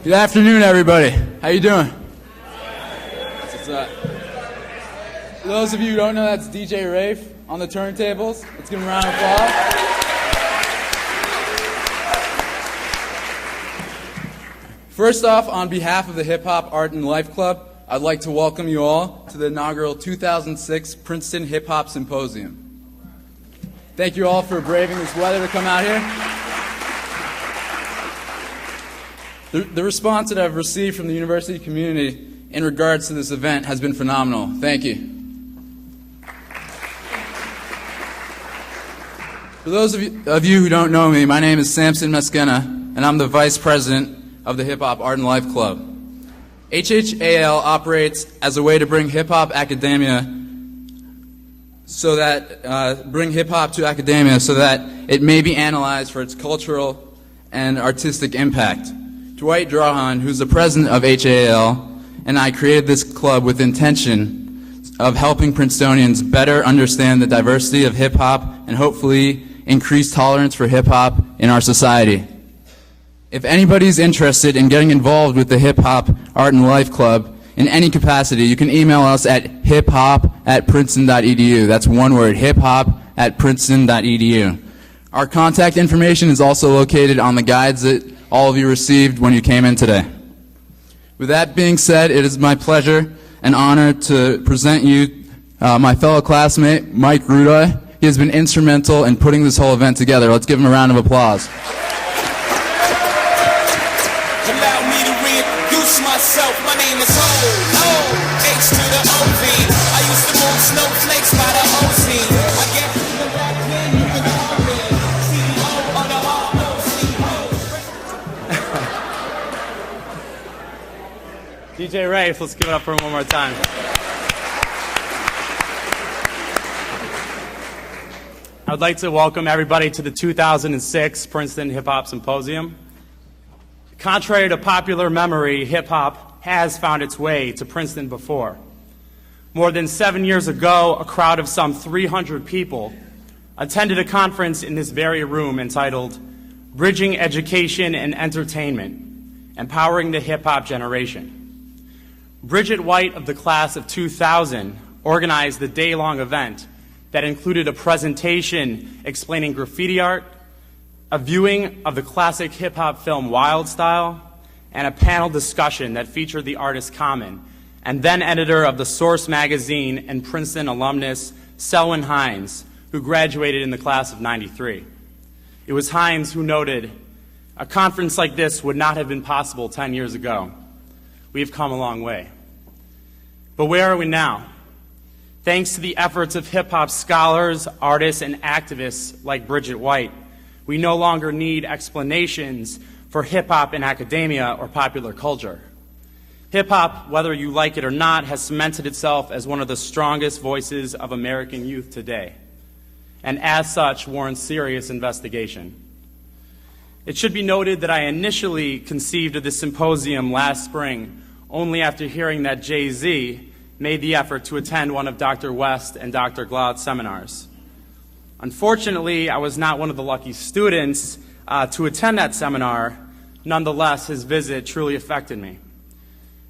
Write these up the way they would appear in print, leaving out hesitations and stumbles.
Good afternoon, everybody. How you doing? What's up? For those of you who don't know, that's DJ Rafe on the turntables. Let's give him a round of applause. First off, on behalf of the Hip Hop Art and Life Club, I'd like to welcome you all to the inaugural 2006 Princeton Hip Hop Symposium. Thank you all for braving this weather to come out here. The response that I've received from the university community in regards to this event has been phenomenal. Thank you. For those of you who don't know me, my name is Samson Mesquena, and I'm the vice president of the Hip Hop Art and Life Club. HHAL operates as a way to bring hip hop academia bring hip hop to academia so that it may be analyzed for its cultural and artistic impact. Dwight Drahan, who's the president of HAL, and I created this club with intention of helping Princetonians better understand the diversity of hip hop and hopefully increase tolerance for hip hop in our society. If anybody's interested in getting involved with the Hip Hop Art and Life Club in any capacity, you can email us at hiphop@princeton.edu. That's one word, hiphop@princeton.edu. Our contact information is also located on the guides that all of you received when you came in today. With that being said, it is my pleasure and honor to present you my fellow classmate, Mike Rudoy. He has been instrumental in putting this whole event together. Let's give him a round of applause. Allow me to reintroduce myself. My name is H to the OV. I used to move snowflakes by the OC. I get the back then, you can call me CEO of the ROC. DJ Rafe, let's give it up for him one more time. I would like to welcome everybody to the 2006 Princeton Hip Hop Symposium. Contrary to popular memory, hip hop has found its way to Princeton before. More than 7 years ago, a crowd of some 300 people attended a conference in this very room entitled Bridging Education and Entertainment, Empowering the Hip Hop Generation. Bridget White of the class of 2000 organized the day-long event that included a presentation explaining graffiti art, a viewing of the classic hip-hop film Wild Style, and a panel discussion that featured the artist Common, and then editor of the Source magazine and Princeton alumnus Selwyn Hines, who graduated in the class of '93. It was Hines who noted, "A conference like this would not have been possible 10 years ago. We've come a long way." But where are we now? Thanks to the efforts of hip-hop scholars, artists, and activists like Bridget White, we no longer need explanations for hip-hop in academia or popular culture. Hip-hop, whether you like it or not, has cemented itself as one of the strongest voices of American youth today, and as such warrants serious investigation. It should be noted that I initially conceived of this symposium last spring only after hearing that Jay-Z made the effort to attend one of Dr. West and Dr. Gloud's seminars. Unfortunately, I was not one of the lucky students to attend that seminar. Nonetheless, his visit truly affected me.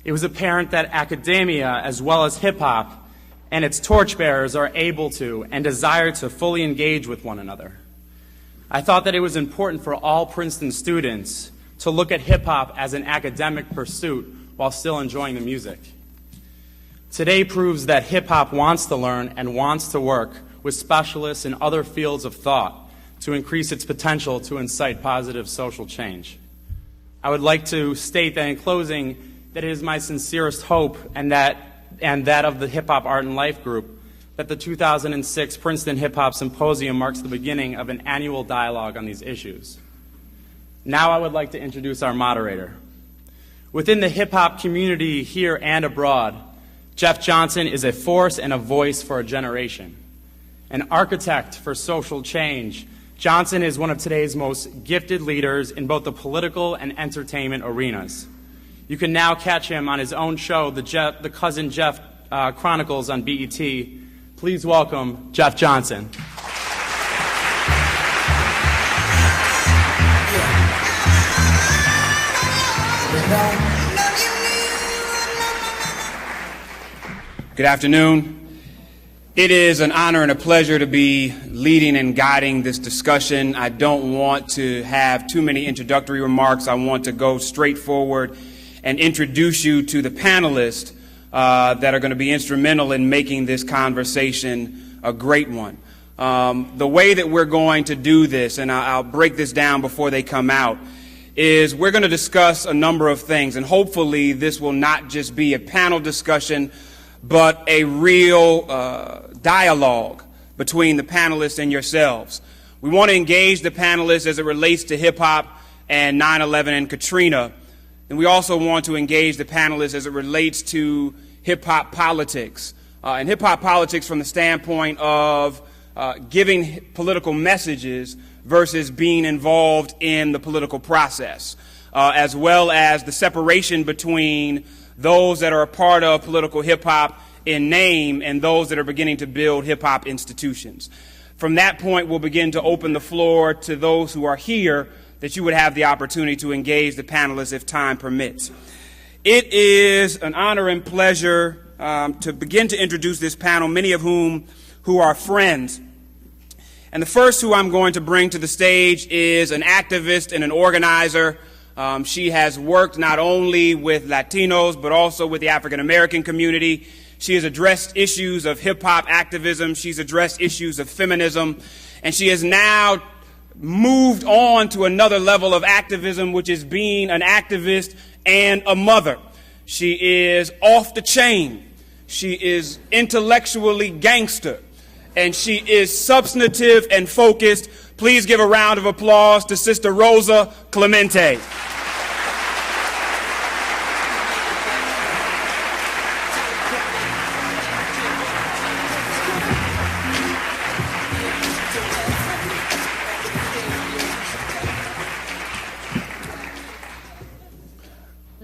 It was apparent that academia, as well as hip-hop, and its torchbearers are able to and desire to fully engage with one another. I thought that it was important for all Princeton students to look at hip-hop as an academic pursuit while still enjoying the music. Today proves that hip-hop wants to learn and wants to work with specialists in other fields of thought to increase its potential to incite positive social change. I would like to state that in closing that it is my sincerest hope and that of the Hip Hop Art and Life Group that the 2006 Princeton Hip Hop Symposium marks the beginning of an annual dialogue on these issues. Now I would like to introduce our moderator. Within the hip-hop community here and abroad, Jeff Johnson is a force and a voice for a generation. An architect for social change, Johnson is one of today's most gifted leaders in both the political and entertainment arenas. You can now catch him on his own show, the Cousin Jeff Chronicles on BET. Please welcome Jeff Johnson. Good afternoon. It is an honor and a pleasure to be leading and guiding this discussion. I don't want to have too many introductory remarks. I want to go straight forward and introduce you to the panelists that are going to be instrumental in making this conversation a great one. The way that we're going to do this, and I'll break this down before they come out, is we're going to discuss a number of things, and hopefully this will not just be a panel discussion, but a real dialogue between the panelists and yourselves. We want to engage the panelists as it relates to hip-hop and 9/11 and Katrina, and we also want to engage the panelists as it relates to hip-hop politics, and hip-hop politics from the standpoint of giving political messages versus being involved in the political process, as well as the separation between those that are a part of political hip-hop in name and those that are beginning to build hip-hop institutions. From that point, we'll begin to open the floor to those who are here, that you would have the opportunity to engage the panelists if time permits. It is an honor and pleasure to begin to introduce this panel, many of whom who are friends. And the first who I'm going to bring to the stage is an activist and an organizer. She has worked not only with Latinos, but also with the African American community. She has addressed issues of hip-hop activism. She's addressed issues of feminism. And she has now moved on to another level of activism, which is being an activist and a mother. She is off the chain. She is intellectually gangster. And she is substantive and focused. Please give a round of applause to Sister Rosa Clemente.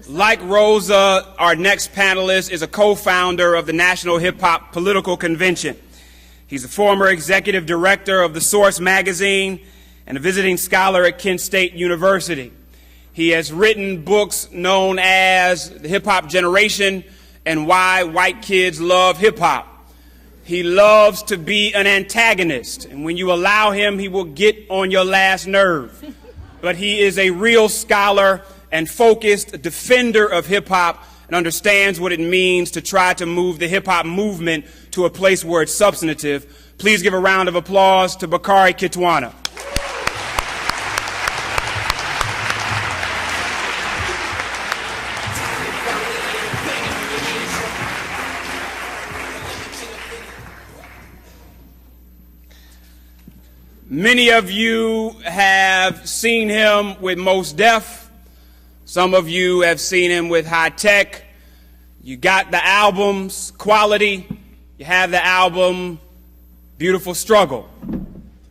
Like Rosa, our next panelist is a co-founder of the National Hip Hop Political Convention. He's a former executive director of The Source magazine and a visiting scholar at Kent State University. He has written books known as The Hip Hop Generation and Why White Kids Love Hip Hop. He loves to be an antagonist, and when you allow him, he will get on your last nerve. But he is a real scholar and focused defender of hip-hop and understands what it means to try to move the hip-hop movement to a place where it's substantive. Please give a round of applause to Bakari Kitwana. Many of you have seen him with Mos Def. Some of you have seen him with High Tech. You got the albums, Quality. You have the album, Beautiful Struggle.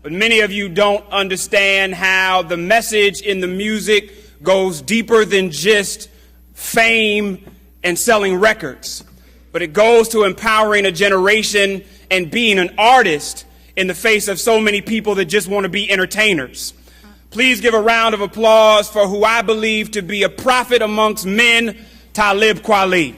But many of you don't understand how the message in the music goes deeper than just fame and selling records. But it goes to empowering a generation and being an artist in the face of so many people that just want to be entertainers. Please give a round of applause for who I believe to be a prophet amongst men, Talib Kweli.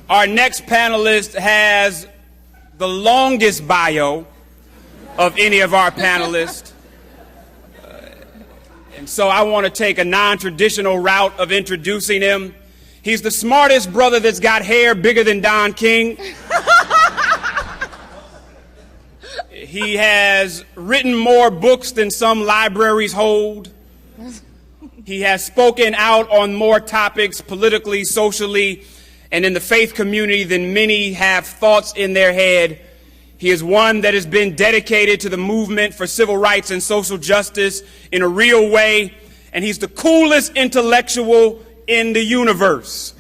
Our next panelist has the longest bio of any of our panelists. And so I want to take a non-traditional route of introducing him. He's the smartest brother that's got hair bigger than Don King. He has written more books than some libraries hold. He has spoken out on more topics politically, socially, and in the faith community than many have thoughts in their head. He is one that has been dedicated to the movement for civil rights and social justice in a real way, and he's the coolest intellectual in the universe.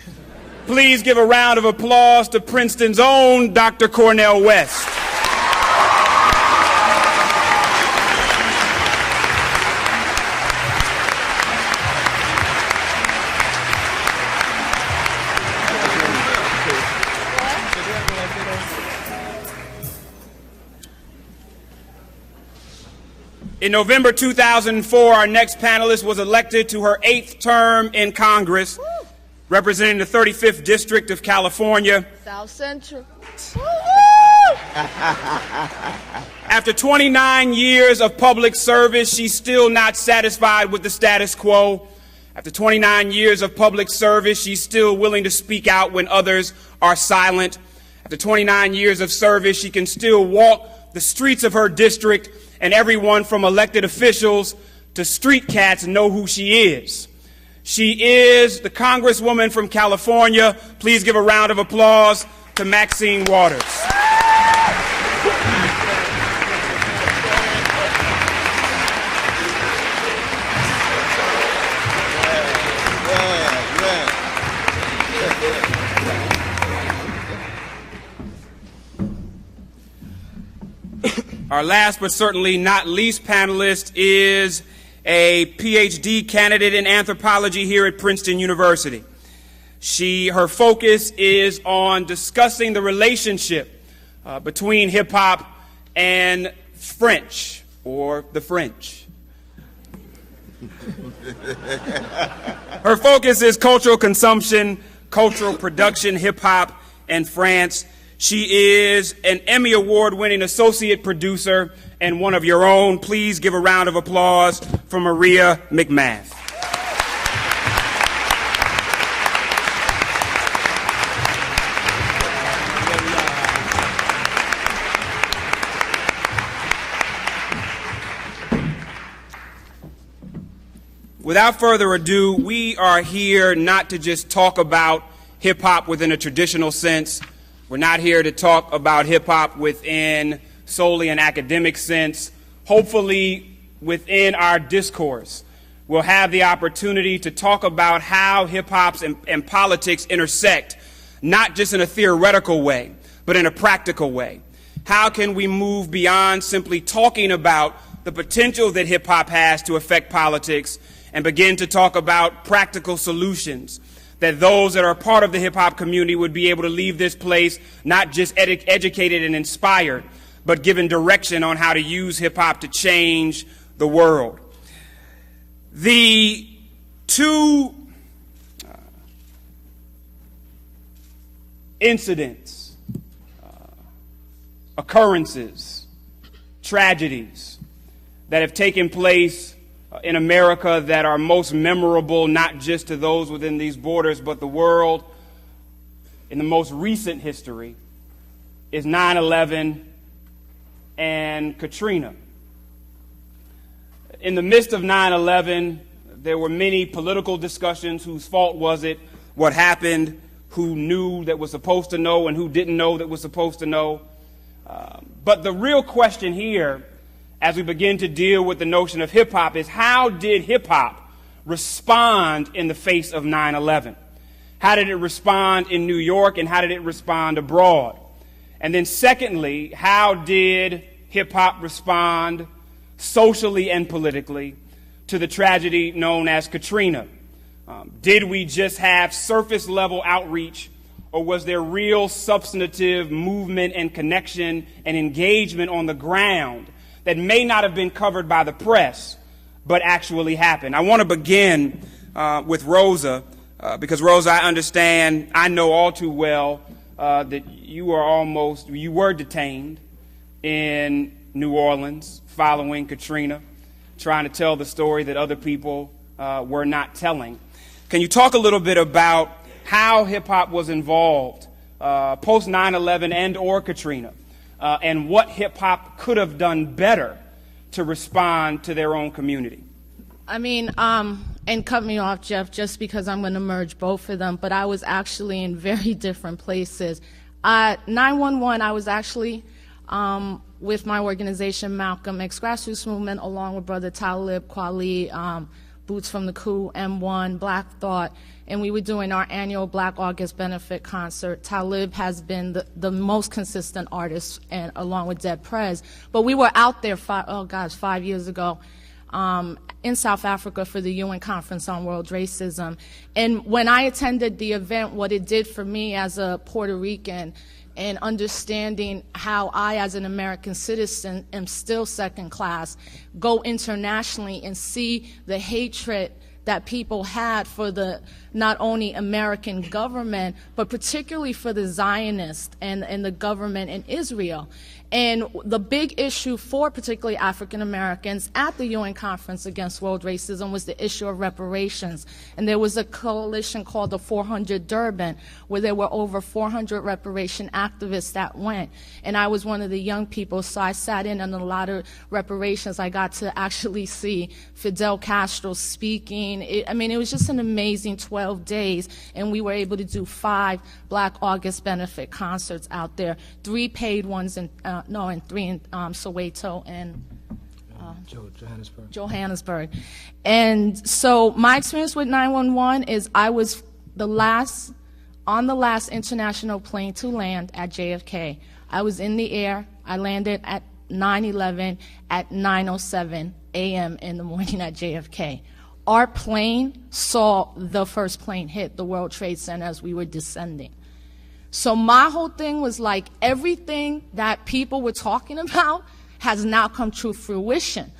Please give a round of applause to Princeton's own Dr. Cornel West. In November 2004, our next panelist was elected to her 8th term in Congress, representing the 35th District of California. South Central. After 29 years of public service, she's still not satisfied with the status quo. After 29 years of public service, she's still willing to speak out when others are silent. After 29 years of service, she can still walk the streets of her district, and everyone from elected officials to street cats know who she is. She is the Congresswoman from California. Please give a round of applause to Maxine Waters. Our last but certainly not least panelist is a PhD candidate in anthropology here at Princeton University. Her focus is on discussing the relationship between hip-hop and French, or the French. Her focus is cultural consumption, cultural production, hip-hop, and France. She is an Emmy Award-winning associate producer and one of your own. Please give a round of applause for Maria McMath. Without further ado, we are here not to just talk about hip-hop within a traditional sense. We're not here to talk about hip-hop within solely an academic sense. Hopefully, within our discourse, we'll have the opportunity to talk about how hip-hops and politics intersect, not just in a theoretical way, but in a practical way. How can we move beyond simply talking about the potential that hip-hop has to affect politics and begin to talk about practical solutions that those that are part of the hip-hop community would be able to leave this place not just educated and inspired, but given direction on how to use hip-hop to change the world. The two incidents, occurrences, tragedies that have taken place in America that are most memorable, not just to those within these borders, but the world in the most recent history, is 9/11 and Katrina. In the midst of 9/11, there were many political discussions. Whose fault was it? What happened? Who knew that was supposed to know and who didn't know that was supposed to know? But the real question here, as we begin to deal with the notion of hip-hop, is how did hip-hop respond in the face of 9/11? How did it respond in New York, and how did it respond abroad? And then secondly, how did hip-hop respond socially and politically to the tragedy known as Katrina? Did we just have surface-level outreach, or was there real substantive movement and connection and engagement on the ground that may not have been covered by the press, but actually happened? I want to begin with Rosa, because Rosa, I know all too well that you were detained in New Orleans following Katrina, trying to tell the story that other people were not telling. Can you talk a little bit about how hip-hop was involved post 9/11 and or Katrina, and what hip-hop could have done better to respond to their own community? I mean, and cut me off, Jeff, just because I'm going to merge both of them, but I was actually in very different places. 9/11, I was actually with my organization, Malcolm X Grassroots Movement, along with Brother Talib Kweli, Boots from the Coup, M1, Black Thought, and we were doing our annual Black August benefit concert. Talib has been the most consistent artist, and along with Dead Prez. But we were out there 5 years ago in South Africa for the UN Conference on World Racism. And when I attended the event, what it did for me as a Puerto Rican and understanding how I, as an American citizen, am still second class, go internationally and see the hatred that people had for the not only American government, but particularly for the Zionists and the government in Israel. And the big issue for particularly African Americans at the UN Conference Against World Racism was the issue of reparations. And there was a coalition called the 400 Durban, where there were over 400 reparation activists that went. And I was one of the young people, so I sat in on a lot of reparations. I got to actually see Fidel Castro speaking. It was just an amazing 12 days, and we were able to do 5 Black August benefit concerts out there, 3 paid ones and 3 in Soweto and Johannesburg. And so my experience with 911 is I was on the last international plane to land at JFK. I was in the air. I landed at 9/11 at 9:07 a.m. in the morning at JFK. Our plane saw the first plane hit the World Trade Center as we were descending. So my whole thing was like, everything that people were talking about has now come to fruition.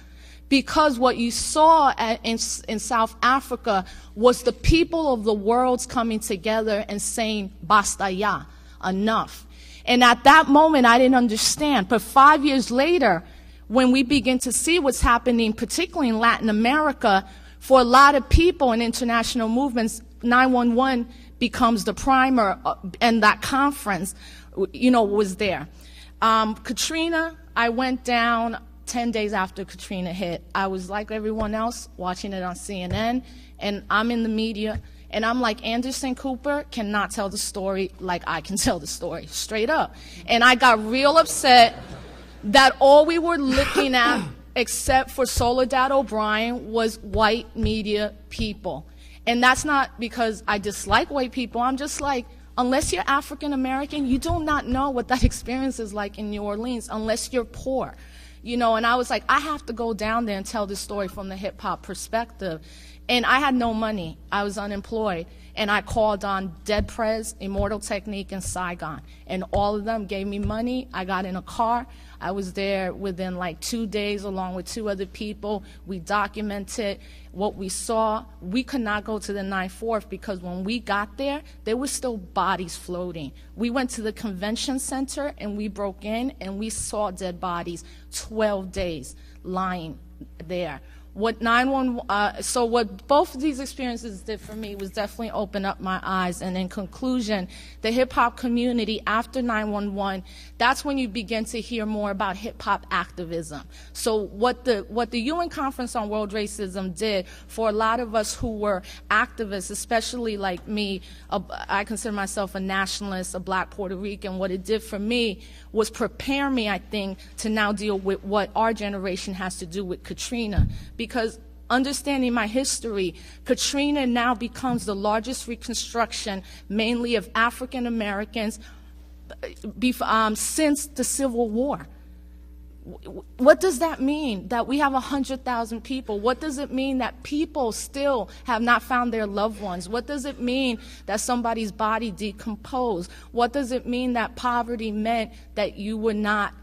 Because what you saw in South Africa was the people of the world coming together and saying, basta ya, enough. And at that moment, I didn't understand. But 5 years later, when we begin to see what's happening, particularly in Latin America, for a lot of people in international movements, 911 becomes the primer, and that conference, was there. Katrina, I went down 10 days after Katrina hit. I was like everyone else, watching it on CNN, and I'm in the media, and I'm like, Anderson Cooper cannot tell the story like I can tell the story, straight up. And I got real upset that all we were looking at, except for Soledad O'Brien, was white media people. And that's not because I dislike white people. I'm just like, unless you're African American, you do not know what that experience is like in New Orleans unless you're poor. And I was like, I have to go down there and tell this story from the hip hop perspective. And I had no money. I was unemployed. And I called on Dead Prez, Immortal Technique, and Saigon. And all of them gave me money. I got in a car. I was there within like 2 days along with 2 other people. We documented what we saw. We could not go to the 9/4 because when we got there were still bodies floating. We went to the convention center and we broke in and we saw dead bodies 12 days lying there. What both of these experiences did for me was definitely open up my eyes. And in conclusion, the hip-hop community after 911, that's when you begin to hear more about hip-hop activism. So what the UN Conference on World Racism did for a lot of us who were activists, especially like me, I consider myself a nationalist, a Black Puerto Rican. What it did for me was prepare me, I think, to now deal with what our generation has to do with Katrina. Because understanding my history, Katrina now becomes the largest reconstruction, mainly of African Americans, since the Civil War. What does that mean? That we have 100,000 people? What does it mean that people still have not found their loved ones? What does it mean that somebody's body decomposed? What does it mean that poverty meant that you would not,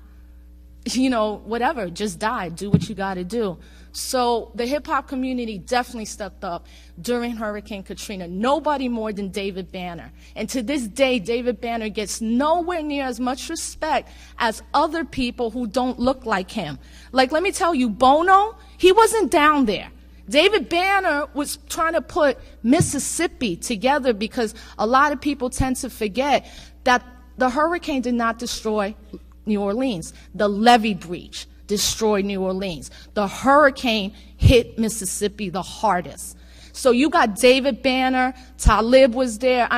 just die, do what you got to do? So the hip-hop community definitely stepped up during Hurricane Katrina. Nobody more than David Banner. And to this day, David Banner gets nowhere near as much respect as other people who don't look like him. Like, let me tell you, Bono, he wasn't down there. David Banner was trying to put Mississippi together because a lot of people tend to forget that the hurricane did not destroy New Orleans. The levee breach destroyed New Orleans. The hurricane hit Mississippi the hardest. So you got David Banner, Talib was there.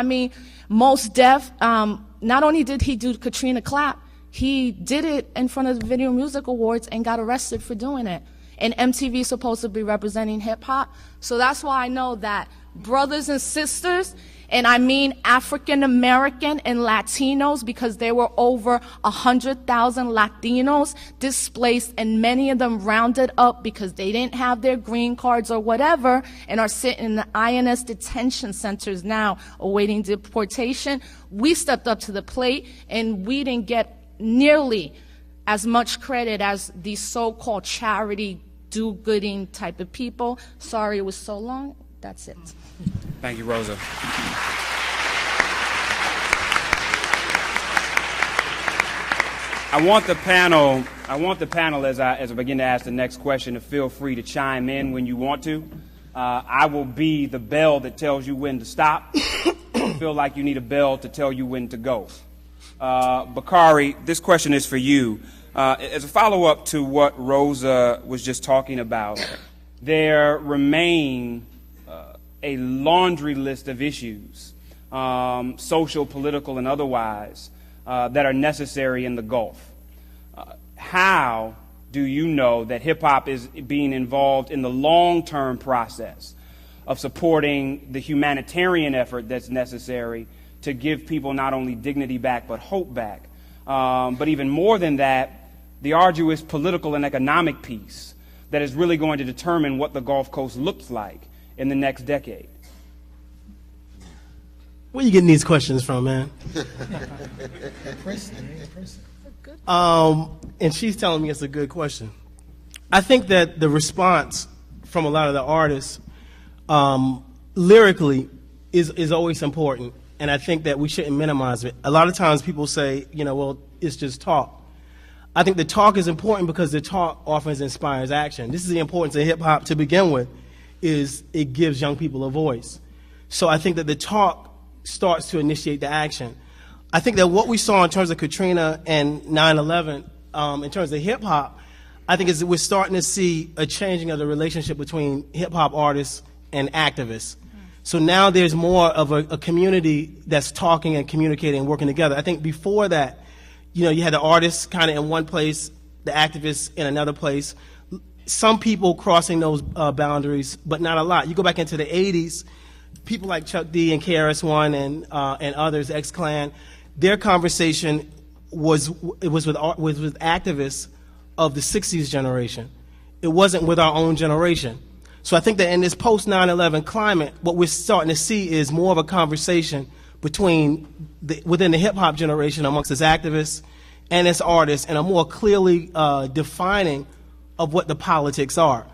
Mos Def, not only did he do Katrina Clap, he did it in front of the Video Music Awards and got arrested for doing it. And MTV is supposed to be representing hip hop. So that's why I know that brothers and sisters, And I mean African American and Latinos, because there were over 100,000 Latinos displaced, and many of them rounded up because they didn't have their green cards or whatever, and are sitting in the INS detention centers now awaiting deportation. We stepped up to the plate, and we didn't get nearly as much credit as these so-called charity do-gooding type of people. Sorry it was so long. That's it. Thank you, Rosa. I want the panel as I begin to ask the next question to feel free to chime in when you want to. I will be the bell that tells you when to stop. I feel like you need a bell to tell you when to go. Bakari, this question is for you. As a follow-up to what Rosa was just talking about, there remain a laundry list of issues, social, political, and otherwise, that are necessary in the Gulf. How do you know that hip-hop is being involved in the long-term process of supporting the humanitarian effort that's necessary to give people not only dignity back but hope back? But even more than that, the arduous political and economic piece that is really going to determine what the Gulf Coast looks like in the next decade. Where are you getting these questions from, man? And she's telling me it's a good question. I think that the response from a lot of the artists lyrically is always important, and I think that we shouldn't minimize it. A lot of times people say, well, it's just talk. I think the talk is important because the talk often inspires action. This is the importance of hip-hop to begin with, is it gives young people a voice. So I think that the talk starts to initiate the action. I think that what we saw in terms of Katrina and 9/11, in terms of hip-hop, I think is that we're starting to see a changing of the relationship between hip-hop artists and activists. So now there's more of a community that's talking and communicating and working together. I think before that, you had the artists kind of in one place, the activists in another place. Some people crossing those boundaries, but not a lot. You go back into the 80s, people like Chuck D and KRS-One and others, X-Clan, their conversation was with activists of the 60s generation. It wasn't with our own generation. So I think that in this post-9/11 climate, what we're starting to see is more of a conversation within the hip-hop generation amongst its activists and its artists, and a more clearly defining of what the politics are,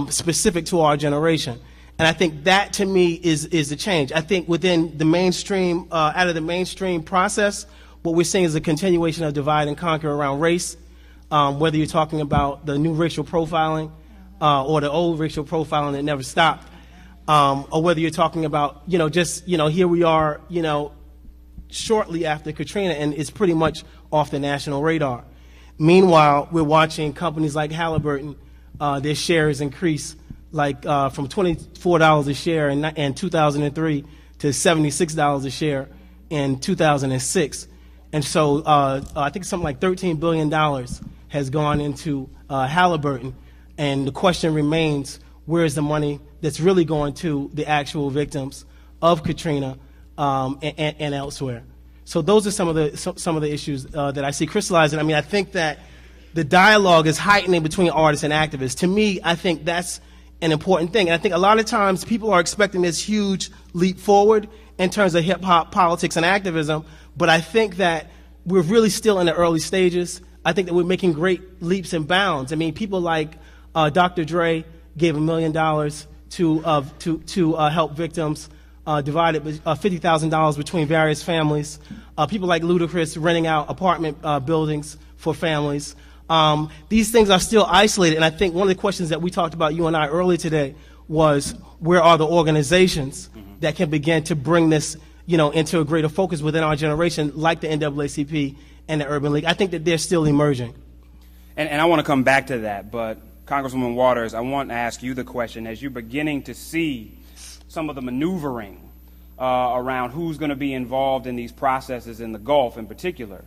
specific to our generation. And I think that, to me, is the change. I think within the mainstream, out of the mainstream process, what we're seeing is a continuation of divide and conquer around race, whether you're talking about the new racial profiling or the old racial profiling that never stopped, or whether you're talking about, here we are, shortly after Katrina, and it's pretty much off the national radar. Meanwhile, we're watching companies like Halliburton, their shares increase from $24 a share in 2003 to $76 a share in 2006. And so I think something like $13 billion has gone into Halliburton. And the question remains, where is the money that's really going to the actual victims of Katrina and elsewhere? So those are some of the issues that I see crystallizing. I mean, I think that the dialogue is heightening between artists and activists. To me, I think that's an important thing. And I think a lot of times people are expecting this huge leap forward in terms of hip-hop, politics, and activism, but I think that we're really still in the early stages. I think that we're making great leaps and bounds. I mean, people like Dr. Dre gave $1 million to help victims, divided $50,000 between various families. People like Ludacris renting out apartment buildings for families. These things are still isolated, and I think one of the questions that we talked about, you and I, earlier today, was where are the organizations that can begin to bring this, into a greater focus within our generation, like the NAACP and the Urban League. I think that they're still emerging. And I want to come back to that, but Congresswoman Waters, I want to ask you the question, as you're beginning to see some of the maneuvering around who's going to be involved in these processes in the Gulf in particular,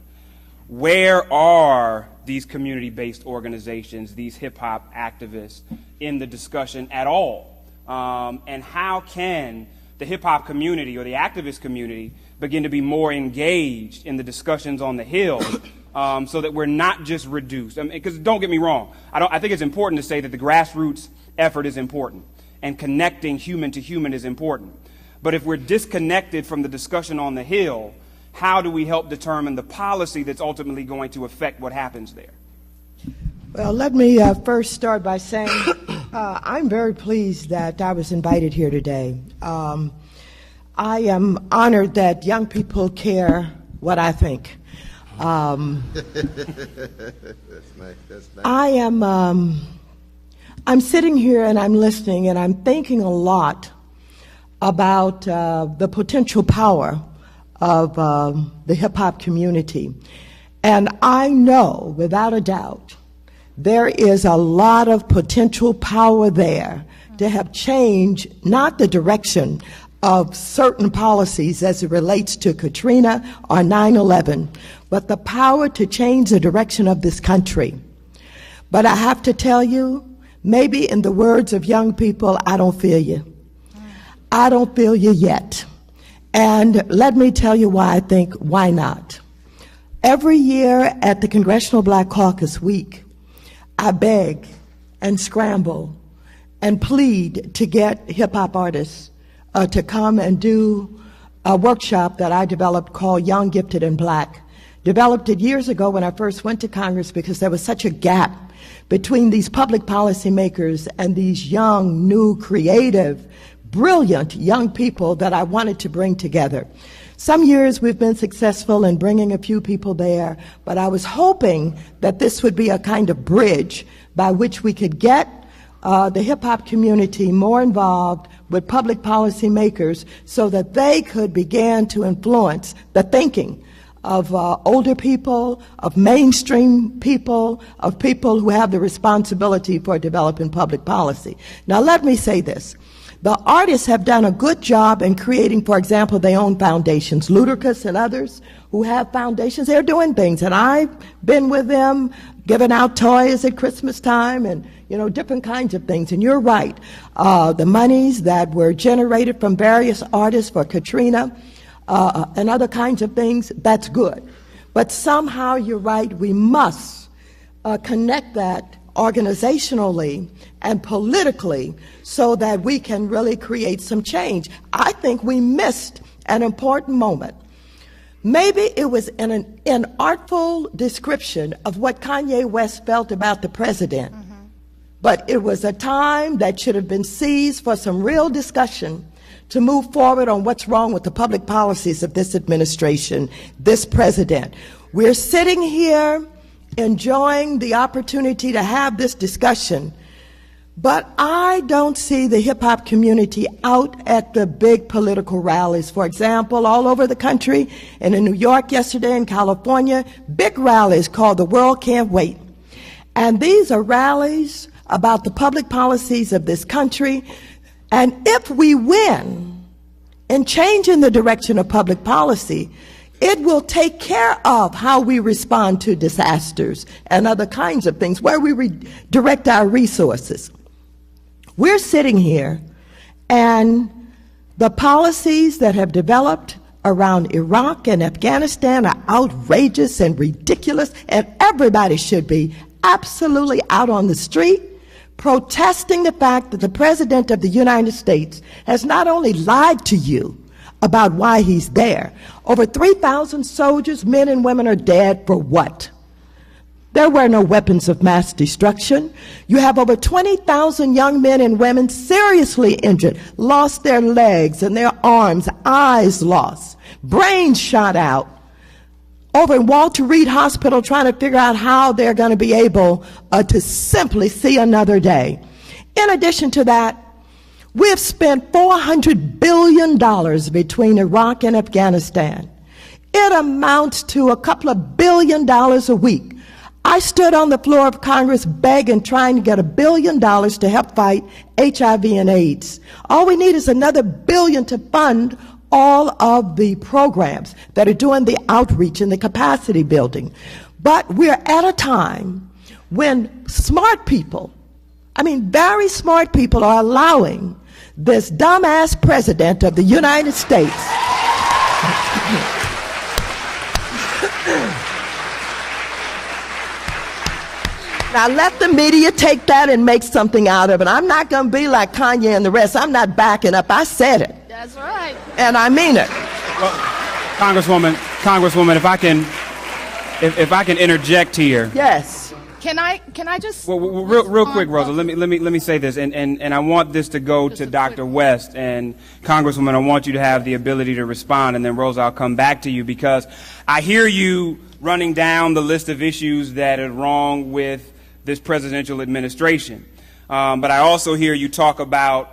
where are these community-based organizations, these hip-hop activists, in the discussion at all? And how can the hip-hop community or the activist community begin to be more engaged in the discussions on the Hill, so that we're not just reduced. Because don't get me wrong, I think it's important to say that the grassroots effort is important, and connecting human to human is important. But if we're disconnected from the discussion on the Hill, how do we help determine the policy that's ultimately going to affect what happens there? Well, let me first start by saying I'm very pleased that I was invited here today. I am honored that young people care what I think. That's nice. I'm sitting here and I'm listening and I'm thinking a lot about the potential power of the hip-hop community. And I know, without a doubt, there is a lot of potential power there to have changed not the direction of certain policies as it relates to Katrina or 9/11, but the power to change the direction of this country. But I have to tell you, maybe in the words of young people, I don't feel you. I don't feel you yet. And let me tell you why I think, why not? Every year at the Congressional Black Caucus Week, I beg and scramble and plead to get hip-hop artists to come and do a workshop that I developed called Young, Gifted, and Black. Developed it years ago when I first went to Congress because there was such a gap between these public policy makers and these young, new, creative, brilliant young people that I wanted to bring together. Some years we've been successful in bringing a few people there, but I was hoping that this would be a kind of bridge by which we could get the hip-hop community more involved with public policy makers so that they could begin to influence the thinking of older people, of mainstream people, of people who have the responsibility for developing public policy. Now let me say this. The artists have done a good job in creating, for example, their own foundations. Ludacris and others who have foundations, they're doing things. And I've been with them, giving out toys at Christmas time and, different kinds of things. And you're right. The monies that were generated from various artists for Katrina and other kinds of things, that's good. But somehow, you're right, we must connect that organizationally and politically so that we can really create some change. I think we missed an important moment. Maybe it was an artful description of what Kanye West felt about the president, but it was a time that should have been seized for some real discussion to move forward on what's wrong with the public policies of this administration, this president. We're sitting here enjoying the opportunity to have this discussion, but I don't see the hip-hop community out at the big political rallies. For example, all over the country, and in New York yesterday, in California, big rallies called The World Can't Wait. And these are rallies about the public policies of this country, and if we win in changing the direction of public policy, it will take care of how we respond to disasters and other kinds of things, where we direct our resources. We're sitting here, and the policies that have developed around Iraq and Afghanistan are outrageous and ridiculous, and everybody should be absolutely out on the street protesting the fact that the President of the United States has not only lied to you about why he's there. Over 3,000 soldiers, men and women, are dead for what? There were no weapons of mass destruction. You have over 20,000 young men and women seriously injured, lost their legs and their arms, eyes lost, brains shot out, over in Walter Reed Hospital trying to figure out how they're going to be able to simply see another day. In addition to that, we've spent $400 billion between Iraq and Afghanistan. It amounts to a couple of $1 billion a week. I stood on the floor of Congress begging, trying to get $1 billion to help fight HIV and AIDS. All we need is another $1 billion to fund all of the programs that are doing the outreach and the capacity building. But we're at a time when smart people, very smart people, are allowing this dumbass president of the United States now let the media take that and make something out of it. I'm not going to be like Kanye and the rest. I'm not backing up. I said it. That's right. And I mean it. Well, Congresswoman, if I can interject here. Yes. Can I just? Well, real quick, Rosa. Let me say this, and I want this to go to Dr. West and Congresswoman. I want you to have the ability to respond, and then Rosa, I'll come back to you because I hear you running down the list of issues that are wrong with this presidential administration, but I also hear you talk about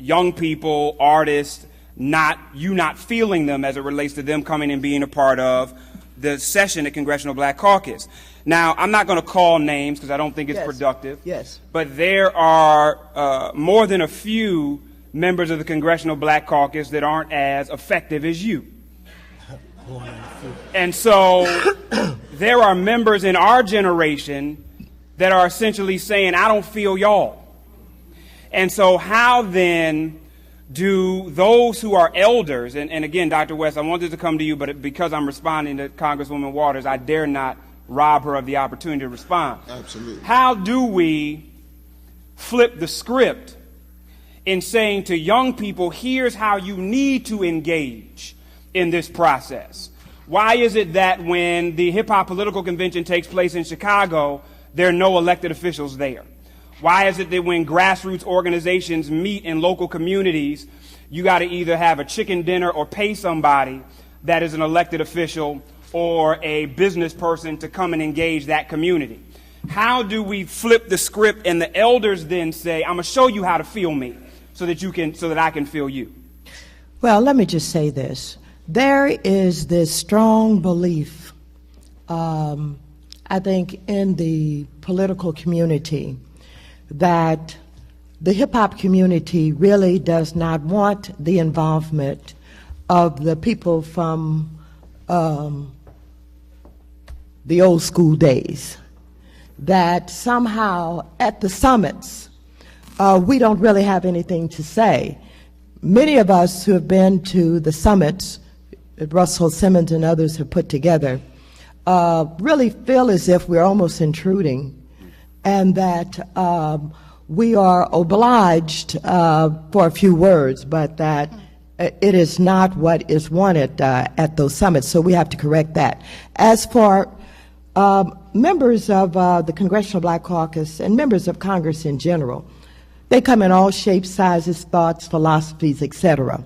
young people, artists, not feeling them as it relates to them coming and being a part of the session at Congressional Black Caucus. Now, I'm not going to call names because I don't think it's productive. Yes. But there are more than a few members of the Congressional Black Caucus that aren't as effective as you. And so there are members in our generation that are essentially saying, I don't feel y'all. And so how then do those who are elders, and again, Dr. West, I wanted to come to you, but because I'm responding to Congresswoman Waters, I dare not rob her of the opportunity to respond. Absolutely. How do we flip the script in saying to young people, here's how you need to engage in this process? Why is it that when the Hip Hop Political Convention takes place in Chicago, there are no elected officials there? Why is it that when grassroots organizations meet in local communities, you got to either have a chicken dinner or pay somebody that is an elected official or a business person to come and engage that community? How do we flip the script and the elders then say, I'm going to show you how to feel me so that I can feel you? Well, let me just say this. There is this strong belief, I think, in the political community that the hip-hop community really does not want the involvement of the people from the old school days, that somehow at the summits we don't really have anything to say. Many of us who have been to the summits that Russell Simmons and others have put together really feel as if we're almost intruding, and that we are obliged for a few words, but that it is not what is wanted at those summits, so we have to correct that. As for members of the Congressional Black Caucus and members of Congress in general, they come in all shapes, sizes, thoughts, philosophies, etc.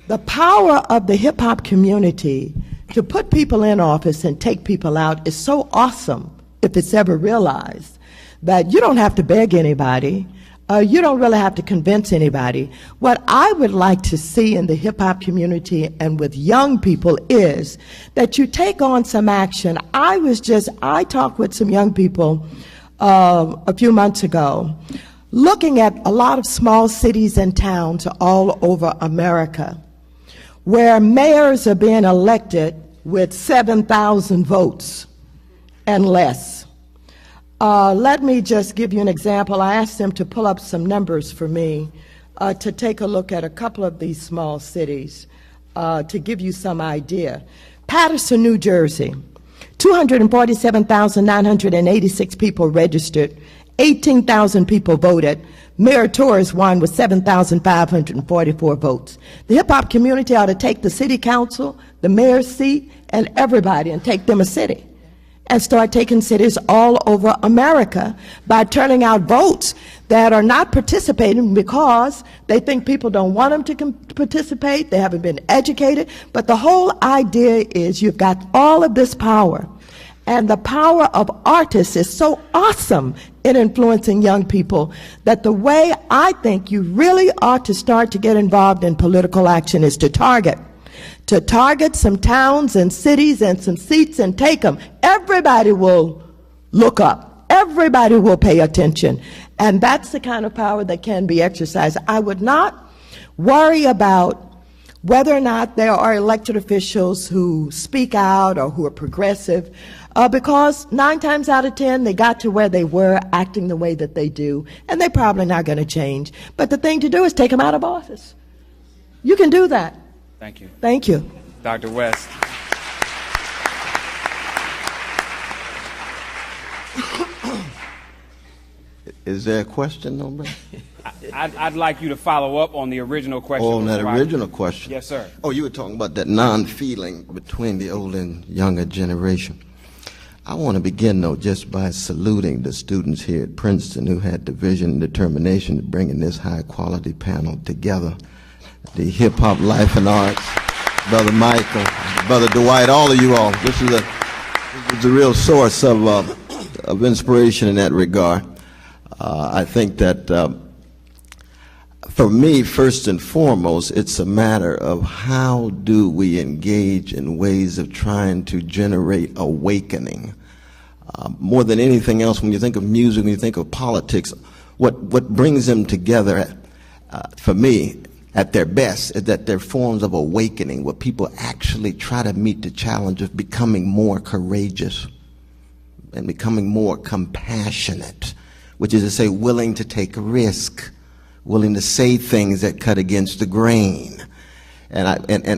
The power of the hip-hop community to put people in office and take people out is so awesome, if it's ever realized, that you don't have to beg anybody. You don't really have to convince anybody. What I would like to see in the hip-hop community and with young people is that you take on some action. I talked with some young people a few months ago, looking at a lot of small cities and towns all over America, where mayors are being elected with 7,000 votes and less. Let me just give you an example. I asked them to pull up some numbers for me to take a look at a couple of these small cities to give you some idea. Paterson, New Jersey, 247,986 people registered, 18,000 people voted. Mayor Torres won with 7,544 votes. The hip-hop community ought to take the city council, the mayor's seat, and everybody and take them a city, and start taking cities all over America by turning out votes that are not participating because they think people don't want them to participate, they haven't been educated. But the whole idea is you've got all of this power, and the power of artists is so awesome in influencing young people that the way I think you really ought to start to get involved in political action is to target some towns and cities and some seats and take them. Everybody will look up. Everybody will pay attention. And that's the kind of power that can be exercised. I would not worry about whether or not there are elected officials who speak out or who are progressive, because 9 times out of 10 they got to where they were acting the way that they do, and they're probably not going to change. But the thing to do is take them out of office. You can do that. Thank you. Thank you. Dr. West. Is there a question, no, brother? I'd like you to follow up on the original question. Oh, on that original question. Yes, sir. Oh, you were talking about that non-feeling between the older and younger generation. I want to begin, though, just by saluting the students here at Princeton who had the vision and determination to bringing this high-quality panel together. The hip-hop life and arts, Brother Michael, Brother Dwight, all of you all. This is a real source of inspiration in that regard. I think that for me, first and foremost, it's a matter of how do we engage in ways of trying to generate awakening. More than anything else, when you think of music, when you think of politics, what brings them together, for me, at their best, is that they're forms of awakening, where people actually try to meet the challenge of becoming more courageous and becoming more compassionate, which is to say, willing to take a risk, willing to say things that cut against the grain. And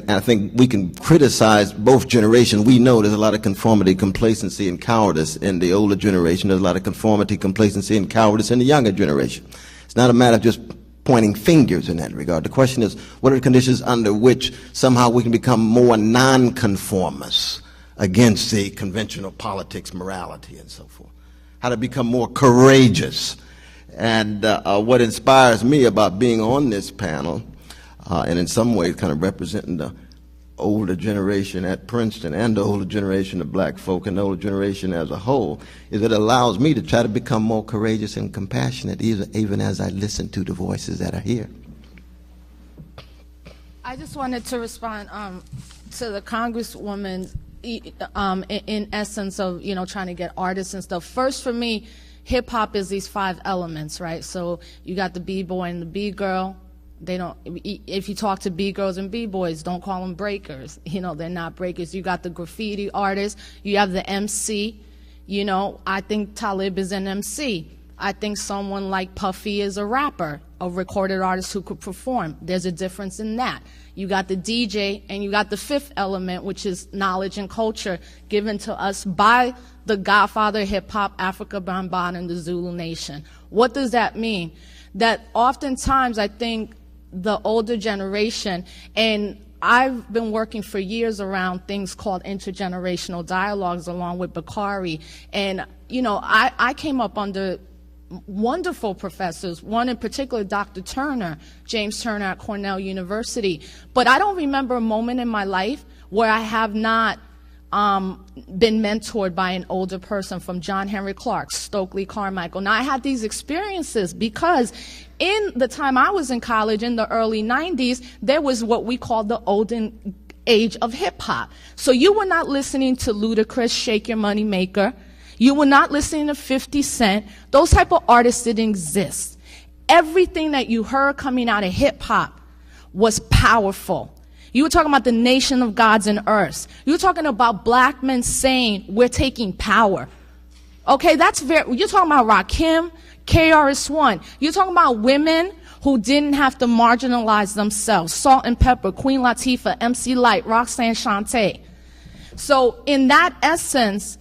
I think we can criticize both generations. We know there's a lot of conformity, complacency, and cowardice in the older generation. There's a lot of conformity, complacency, and cowardice in the younger generation. It's not a matter of just pointing fingers in that regard. The question is, what are the conditions under which somehow we can become more nonconformists against the conventional politics, morality, and so forth? How to become more courageous. And what inspires me about being on this panel, and in some ways kind of representing the older generation at Princeton and the older generation of black folk and the older generation as a whole, is it allows me to try to become more courageous and compassionate even as I listen to the voices that are here. I just wanted to respond to the Congresswoman in essence of, trying to get artists and stuff. First, for me, hip-hop is these 5 elements, right? So you got the b-boy and the b-girl. They don't, if you talk to b-girls and b-boys, don't call them breakers. They're not breakers. You got the graffiti artist. You have the MC. I think Talib is an MC. I think someone like Puffy is a rapper, a recorded artist who could perform. There's a difference in that. You got the DJ, and you got the 5th element, which is knowledge and culture given to us by the godfather of hip-hop, Africa Bambaataa, and the Zulu Nation. What does that mean? That oftentimes I think the older generation, and I've been working for years around things called intergenerational dialogues along with Bakari, and I came up under wonderful professors, one in particular, Dr. Turner, James Turner at Cornell University. But I don't remember a moment in my life where I have not been mentored by an older person, from John Henry Clark, Stokely Carmichael. Now, I had these experiences because in the time I was in college in the early 90s, there was what we called the olden age of hip-hop. So you were not listening to Ludacris, Shake Your Money Maker. You were not listening to 50 Cent. Those type of artists didn't exist. Everything that you heard coming out of hip-hop was powerful. You were talking about the nation of gods and earths. You were talking about black men saying, we're taking power. Okay, you're talking about Rakim, KRS-One. You're talking about women who didn't have to marginalize themselves. Salt and Pepper, Queen Latifah, MC Lyte, Roxanne Shante. So in that essence,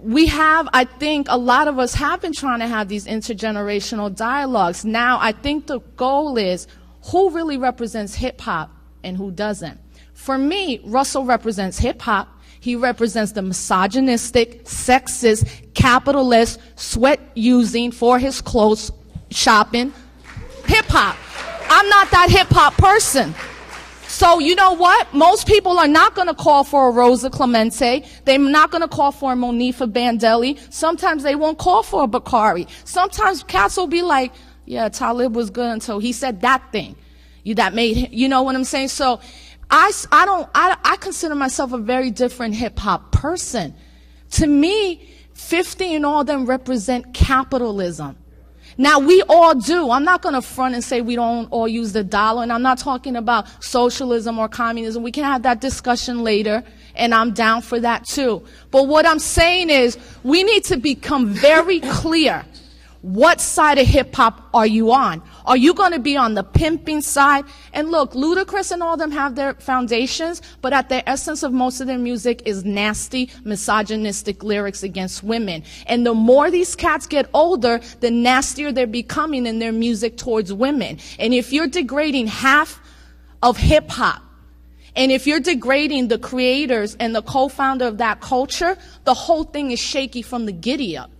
we have, I think, a lot of us have been trying to have these intergenerational dialogues. Now, I think the goal is who really represents hip-hop and who doesn't. For me, Russell represents hip-hop. He represents the misogynistic, sexist, capitalist, sweat-using, for his clothes shopping hip-hop. I'm not that hip-hop person. So you know what? Most people are not going to call for a Rosa Clemente. They're not going to call for a Monifa Bandelli. Sometimes they won't call for a Bakari. Sometimes cats will be like, yeah, Talib was good until he said that thing. That made him, you know what I'm saying? So I consider myself a very different hip hop person. To me, 50 and all of them represent capitalism. Now, we all do. I'm not going to front and say we don't all use the dollar, and I'm not talking about socialism or communism. We can have that discussion later, and I'm down for that too. But what I'm saying is we need to become very clear. What side of hip-hop are you on? Are you going to be on the pimping side? And look, Ludacris and all them have their foundations, but at the essence of most of their music is nasty, misogynistic lyrics against women. And the more these cats get older, the nastier they're becoming in their music towards women. And if you're degrading half of hip-hop, and if you're degrading the creators and the co-founder of that culture, the whole thing is shaky from the giddy up.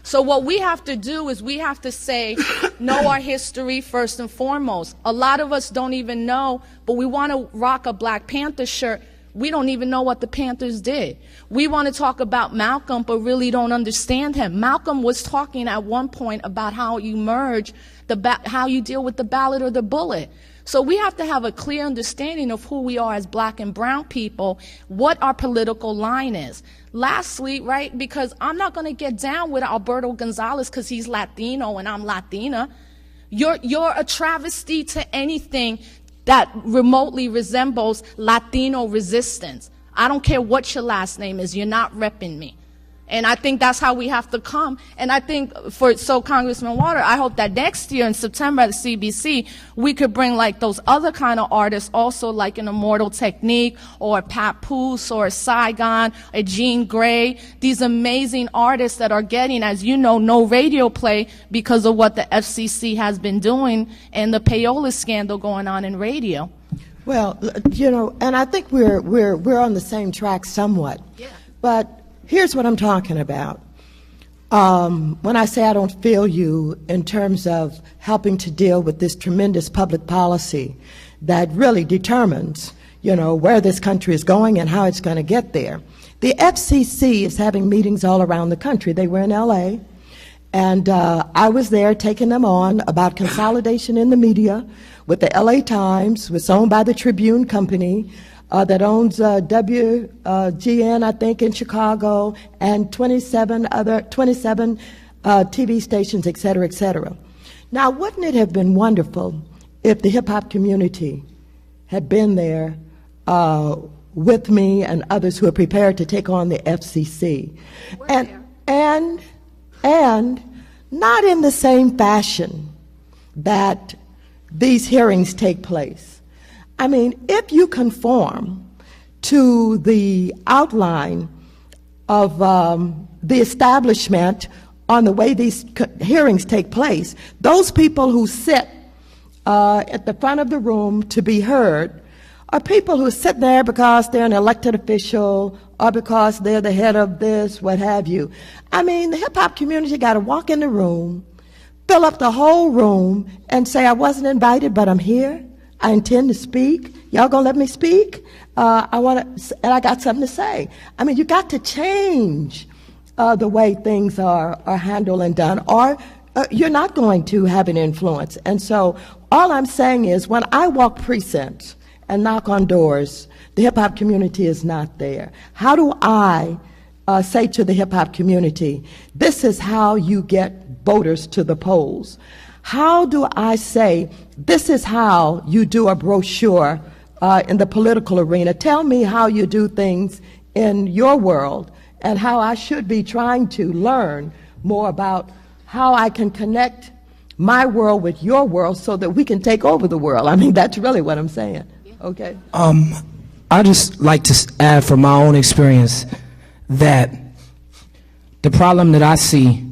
So what we have to do is we have to say, know our history first and foremost. A lot of us don't even know, but we want to rock a Black Panther shirt. We don't even know what the Panthers did. We want to talk about Malcolm, but really don't understand him. Malcolm was talking at one point about how you merge, how you deal with the ballot or the bullet. So we have to have a clear understanding of who we are as Black and brown people, what our political line is. Lastly, right, because I'm not going to get down with Alberto Gonzalez because he's Latino and I'm Latina. You're a travesty to anything that remotely resembles Latino resistance. I don't care what your last name is, you're not repping me. And I think that's how we have to come. And I think Congressman Waters, I hope that next year in September at the CBC, we could bring like those other kind of artists also, like an Immortal Technique or a Papoose or a Saigon, a Jean Grey, these amazing artists that are getting, as you know, no radio play because of what the FCC has been doing and the payola scandal going on in radio. Well, you know, and I think we're on the same track somewhat. Yeah. But here's what I'm talking about. When I say I don't feel you in terms of helping to deal with this tremendous public policy that really determines, you know, where this country is going and how it's going to get there. The FCC is having meetings all around the country. They were in LA, and I was there taking them on about consolidation in the media with the LA Times, was owned by the Tribune Company, that owns WGN, I think, in Chicago, and 27 TV stations, et cetera, et cetera. Now, wouldn't it have been wonderful if the hip-hop community had been there with me and others who are prepared to take on the FCC? And not in the same fashion that these hearings take place. I mean, if you conform to the outline of the establishment on the way these hearings take place, those people who sit at the front of the room to be heard are people who sit there because they're an elected official or because they're the head of this, what have you. I mean, the hip-hop community got to walk in the room, fill up the whole room, and say, I wasn't invited, but I'm here. I intend to speak. Y'all gonna let me speak? And I got something to say. I mean, you got to change the way things are handled and done, or you're not going to have an influence. And so all I'm saying is when I walk precincts and knock on doors, the hip-hop community is not there. How do I say to the hip-hop community, this is how you get voters to the polls? How do I say, this is how you do a brochure in the political arena? Tell me how you do things in your world and how I should be trying to learn more about how I can connect my world with your world so that we can take over the world. I mean, that's really what I'm saying. Okay? I just like to add from my own experience that the problem that I see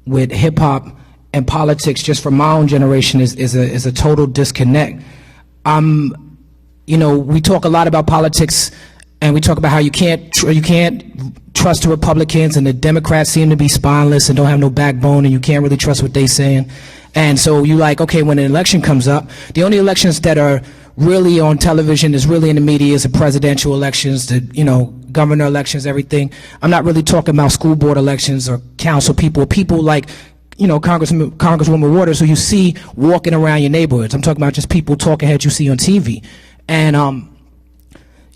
with hip-hop and politics, just from my own generation, is a total disconnect. You know, we talk a lot about politics, and we talk about how you can't trust the Republicans, and the Democrats seem to be spineless and don't have no backbone, and you can't really trust what they're saying. And so you like, okay, when an election comes up, the only elections that are really on television, is really in the media, is the presidential elections, the, you know, governor elections, everything. I'm not really talking about school board elections or council people like, you know, Congresswoman Waters, who you see walking around your neighborhoods. I'm talking about just people, talking heads you see on TV. And,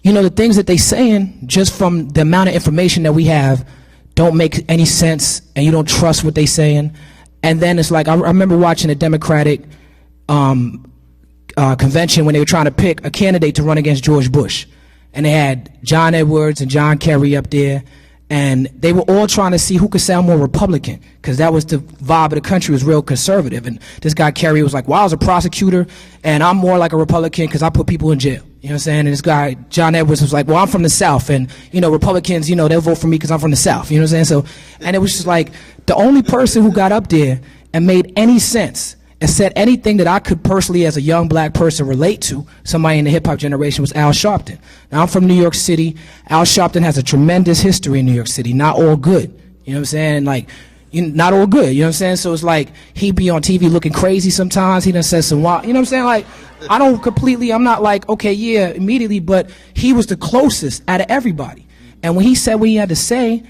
you know, the things that they're saying, just from the amount of information that we have, don't make any sense, and you don't trust what they're saying. And then it's like, I remember watching a Democratic convention when they were trying to pick a candidate to run against George Bush. And they had John Edwards and John Kerry up there. And they were all trying to see who could sound more Republican, because that was the vibe of the country, was real conservative. And this guy Kerry was like, well, I was a prosecutor, and I'm more like a Republican because I put people in jail. You know what I'm saying? And this guy, John Edwards, was like, well, I'm from the South, and, you know, Republicans, you know, they'll vote for me because I'm from the South. You know what I'm saying? So, and it was just like, the only person who got up there and made any sense and said anything that I could personally, as a young black person, relate to, somebody in the hip-hop generation, was Al Sharpton. Now, I'm from New York City. Al Sharpton has a tremendous history in New York City, not all good. You know what I'm saying? Like, not all good, you know what I'm saying? So it's like, he be on TV looking crazy sometimes. He done said some wild, you know what I'm saying? Like, I'm not like, okay, yeah, immediately, but he was the closest out of everybody. And when he said what he had to say,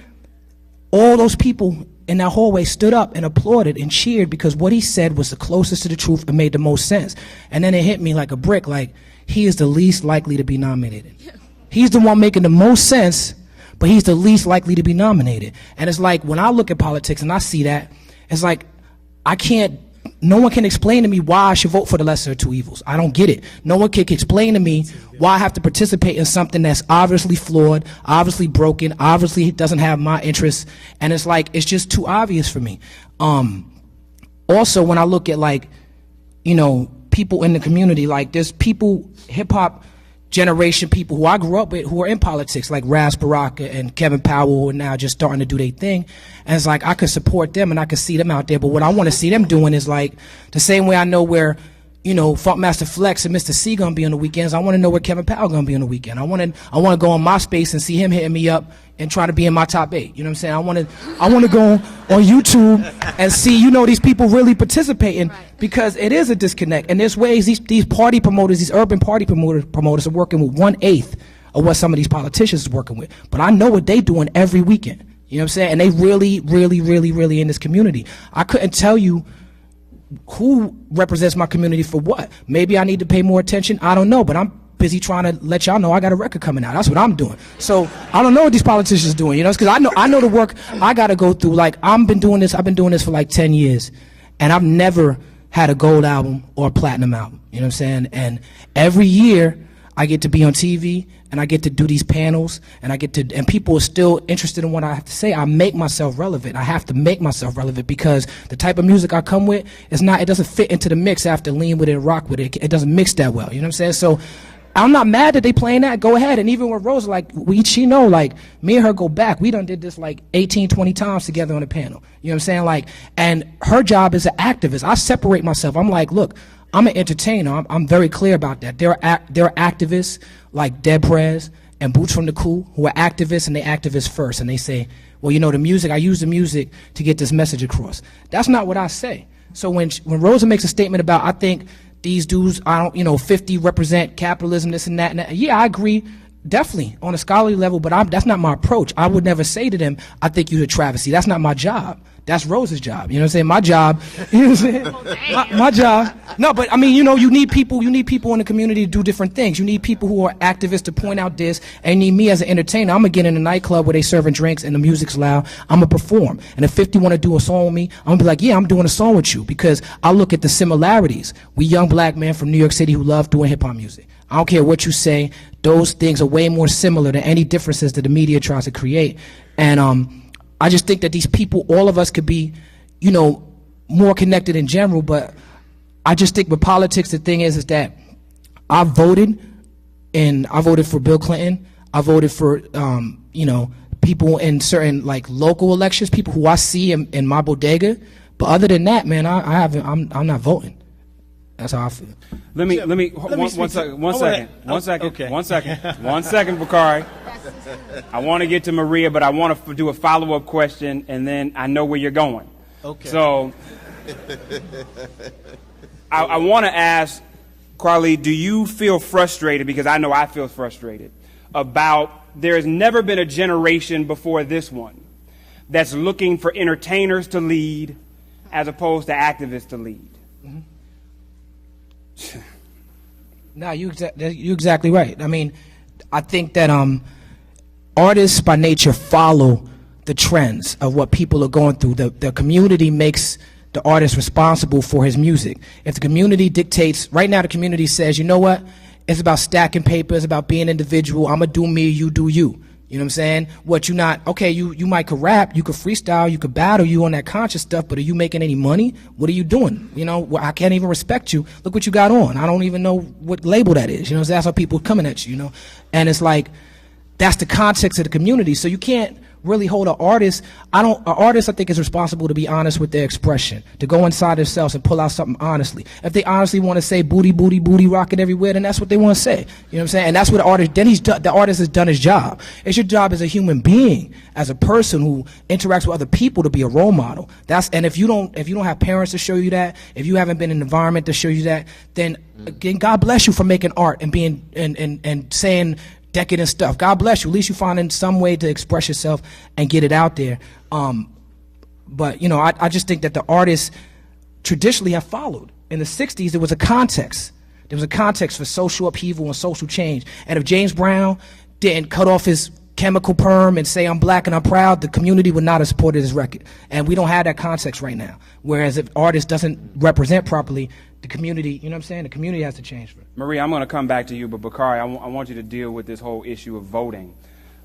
all those people in that hallway stood up and applauded and cheered, because what he said was the closest to the truth and made the most sense. And then it hit me like a brick, like, he is the least likely to be nominated. He's the one making the most sense, but he's the least likely to be nominated. And it's like, when I look at politics and I see that, it's like, no one can explain to me why I should vote for the lesser of two evils. I don't get it. No one can explain to me why I have to participate in something that's obviously flawed, obviously broken, obviously doesn't have my interests. And it's like, it's just too obvious for me. Also, when I look at, like, you know, people in the community, like, there's people, hip-hop generation people who I grew up with who are in politics, like Ras Baraka and Kevin Powell, who are now just starting to do their thing. And it's like, I could support them and I could see them out there, but what I want to see them doing is, like, the same way I know where, you know, Funkmaster Flex and Mr. C gonna be on the weekends, I want to know where Kevin Powell gonna be on the weekend. I want to go on MySpace and see him hitting me up and try to be in my top 8. You know what I'm saying? I want to go on YouTube and see, you know, these people really participating, because it is a disconnect. And there's ways these party promoters, these urban party promoters are working with 1/8 of what some of these politicians are working with. But I know what they doing every weekend. You know what I'm saying? And they really, really, really, really in this community. I couldn't tell you who represents my community for what. Maybe I need to pay more attention. I don't know, but I'm busy trying to let y'all know I got a record coming out. That's what I'm doing. So I don't know what these politicians doing, you know, because I know the work I got to go through. Like, I've been doing this for like 10 years, and I've never had a gold album or a platinum album. You know what I'm saying? And every year I get to be on TV and I get to do these panels, and and people are still interested in what I have to say. I make myself relevant. I have to make myself relevant, because the type of music I come with it doesn't fit into the mix. I have to lean with it and rock with it. It doesn't mix that well. You know what I'm saying? So I'm not mad that they playing that. Go ahead. And even with Rosa, like, she know, like, me and her go back. We done did this like 18, 20 times together on a panel. You know what I'm saying? Like, and her job is an activist. I separate myself. I'm like, look, I'm an entertainer. I'm very clear about that. There are activists like Deb Prez and Boots from the Coup who are activists, and they activists first. And they say, well, you know, I use the music to get this message across. That's not what I say. So when Rosa makes a statement about, I think these dudes, 50 represent capitalism, this and that, and that. Yeah, I agree, definitely, on a scholarly level, but that's not my approach. I would never say to them, I think you're a travesty. That's not my job. That's Rosa's job. You know what I'm saying? My job, you know what I'm saying? My job. No, but I mean, you know, you need people in the community to do different things. You need people who are activists to point out this, and you need me as an entertainer. I'm gonna get in a nightclub where they serving drinks and the music's loud. I'm gonna perform. And if 50 wanna do a song with me, I'm gonna be like, yeah, I'm doing a song with you, because I look at the similarities. We young black men from New York City who love doing hip hop music. I don't care what you say. Those things are way more similar than any differences that the media tries to create. And I just think that these people, all of us could be, you know, more connected in general, but I just think with politics, the thing is that I voted for Bill Clinton. I voted for, people in certain, like, local elections, people who I see in my bodega. But other than that, man, I'm not voting. That's how I feel. One second, Bakari. I want to get to Maria, but I want to do a follow-up question, and then I know where you're going. Okay. So I want to ask, Kweli, do you feel frustrated, because I know I feel frustrated, about there has never been a generation before this one that's looking for entertainers to lead as opposed to activists to lead? Mm-hmm. No, you're exactly right. I mean, I think that artists by nature follow the trends of what people are going through. The community makes the artist responsible for his music. If the community dictates, right now the community says, you know what, it's about stacking paper, it's about being individual, I'm gonna do me, you do you. You know what I'm saying? What you not, okay, you might could rap, you could freestyle, you could battle, you on that conscious stuff, but are you making any money? What are you doing? You know, well, I can't even respect you. Look what you got on. I don't even know what label that is. You know, so that's how people are coming at you, you know? And it's like, that's the context of the community. So you can't really hold an artist. An artist, I think, is responsible to be honest with their expression, to go inside themselves and pull out something honestly. If they honestly want to say booty, booty, booty, rocket everywhere, then that's what they want to say. You know what I'm saying? And that's what the artist, then the artist has done his job. It's your job as a human being, as a person who interacts with other people, to be a role model. And if you don't have parents to show you that, if you haven't been in an environment to show you that, then again, God bless you for making art and being, and saying decadent stuff. God bless you. At least you find in some way to express yourself and get it out there. But, you know, I just think that the artists traditionally have followed. In the 60s, there was a context. There was a context for social upheaval and social change. And if James Brown didn't cut off his chemical perm and say, I'm black and I'm proud, the community would not have supported his record. And we don't have that context right now. Whereas if artist doesn't represent properly, the community, you know what I'm saying? The community has to change. Marie, I'm going to come back to you, but Bakari, I want you to deal with this whole issue of voting.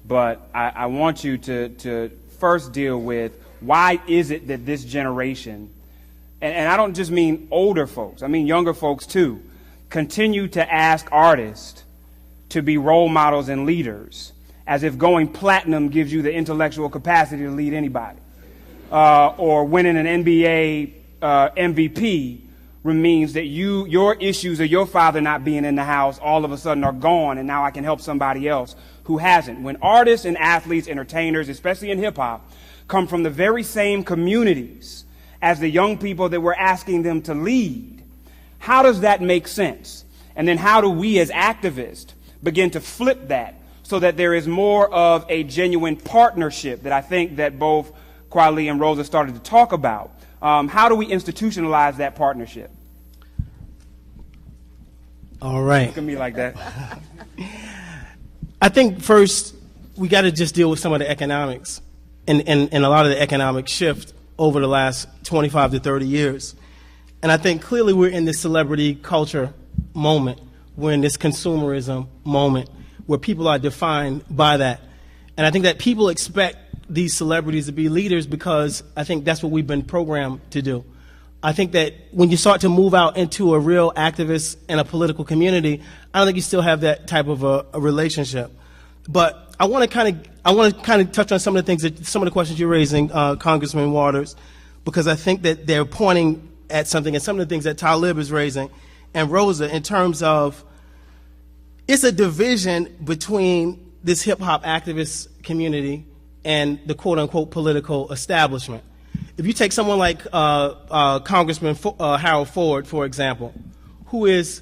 But I want you to first deal with why is it that this generation, and I don't just mean older folks, I mean younger folks too, continue to ask artists to be role models and leaders, as if going platinum gives you the intellectual capacity to lead anybody, or winning an NBA MVP means that your issues of your father not being in the house all of a sudden are gone, and now I can help somebody else who hasn't. When artists and athletes, entertainers, especially in hip-hop, come from the very same communities as the young people that we're asking them to lead, how does that make sense? And then how do we as activists begin to flip that so that there is more of a genuine partnership that I think that both Kweli and Rosa started to talk about? How do we institutionalize that partnership? All right. Look at me like that. I think first we got to just deal with some of the economics and a lot of the economic shift over the last 25 to 30 years. And I think clearly we're in this celebrity culture moment. We're in this consumerism moment where people are defined by that. And I think that people expect these celebrities to be leaders because I think that's what we've been programmed to do. I think that when you start to move out into a real activist and a political community, I don't think you still have that type of a relationship. But I want to kind of touch on some of the questions you're raising, Congressman Waters, because I think that they're pointing at something, and some of the things that Talib is raising, and Rosa, in terms of it's a division between this hip hop activist community and the quote unquote political establishment. If you take someone like Congressman Harold Ford, for example, who is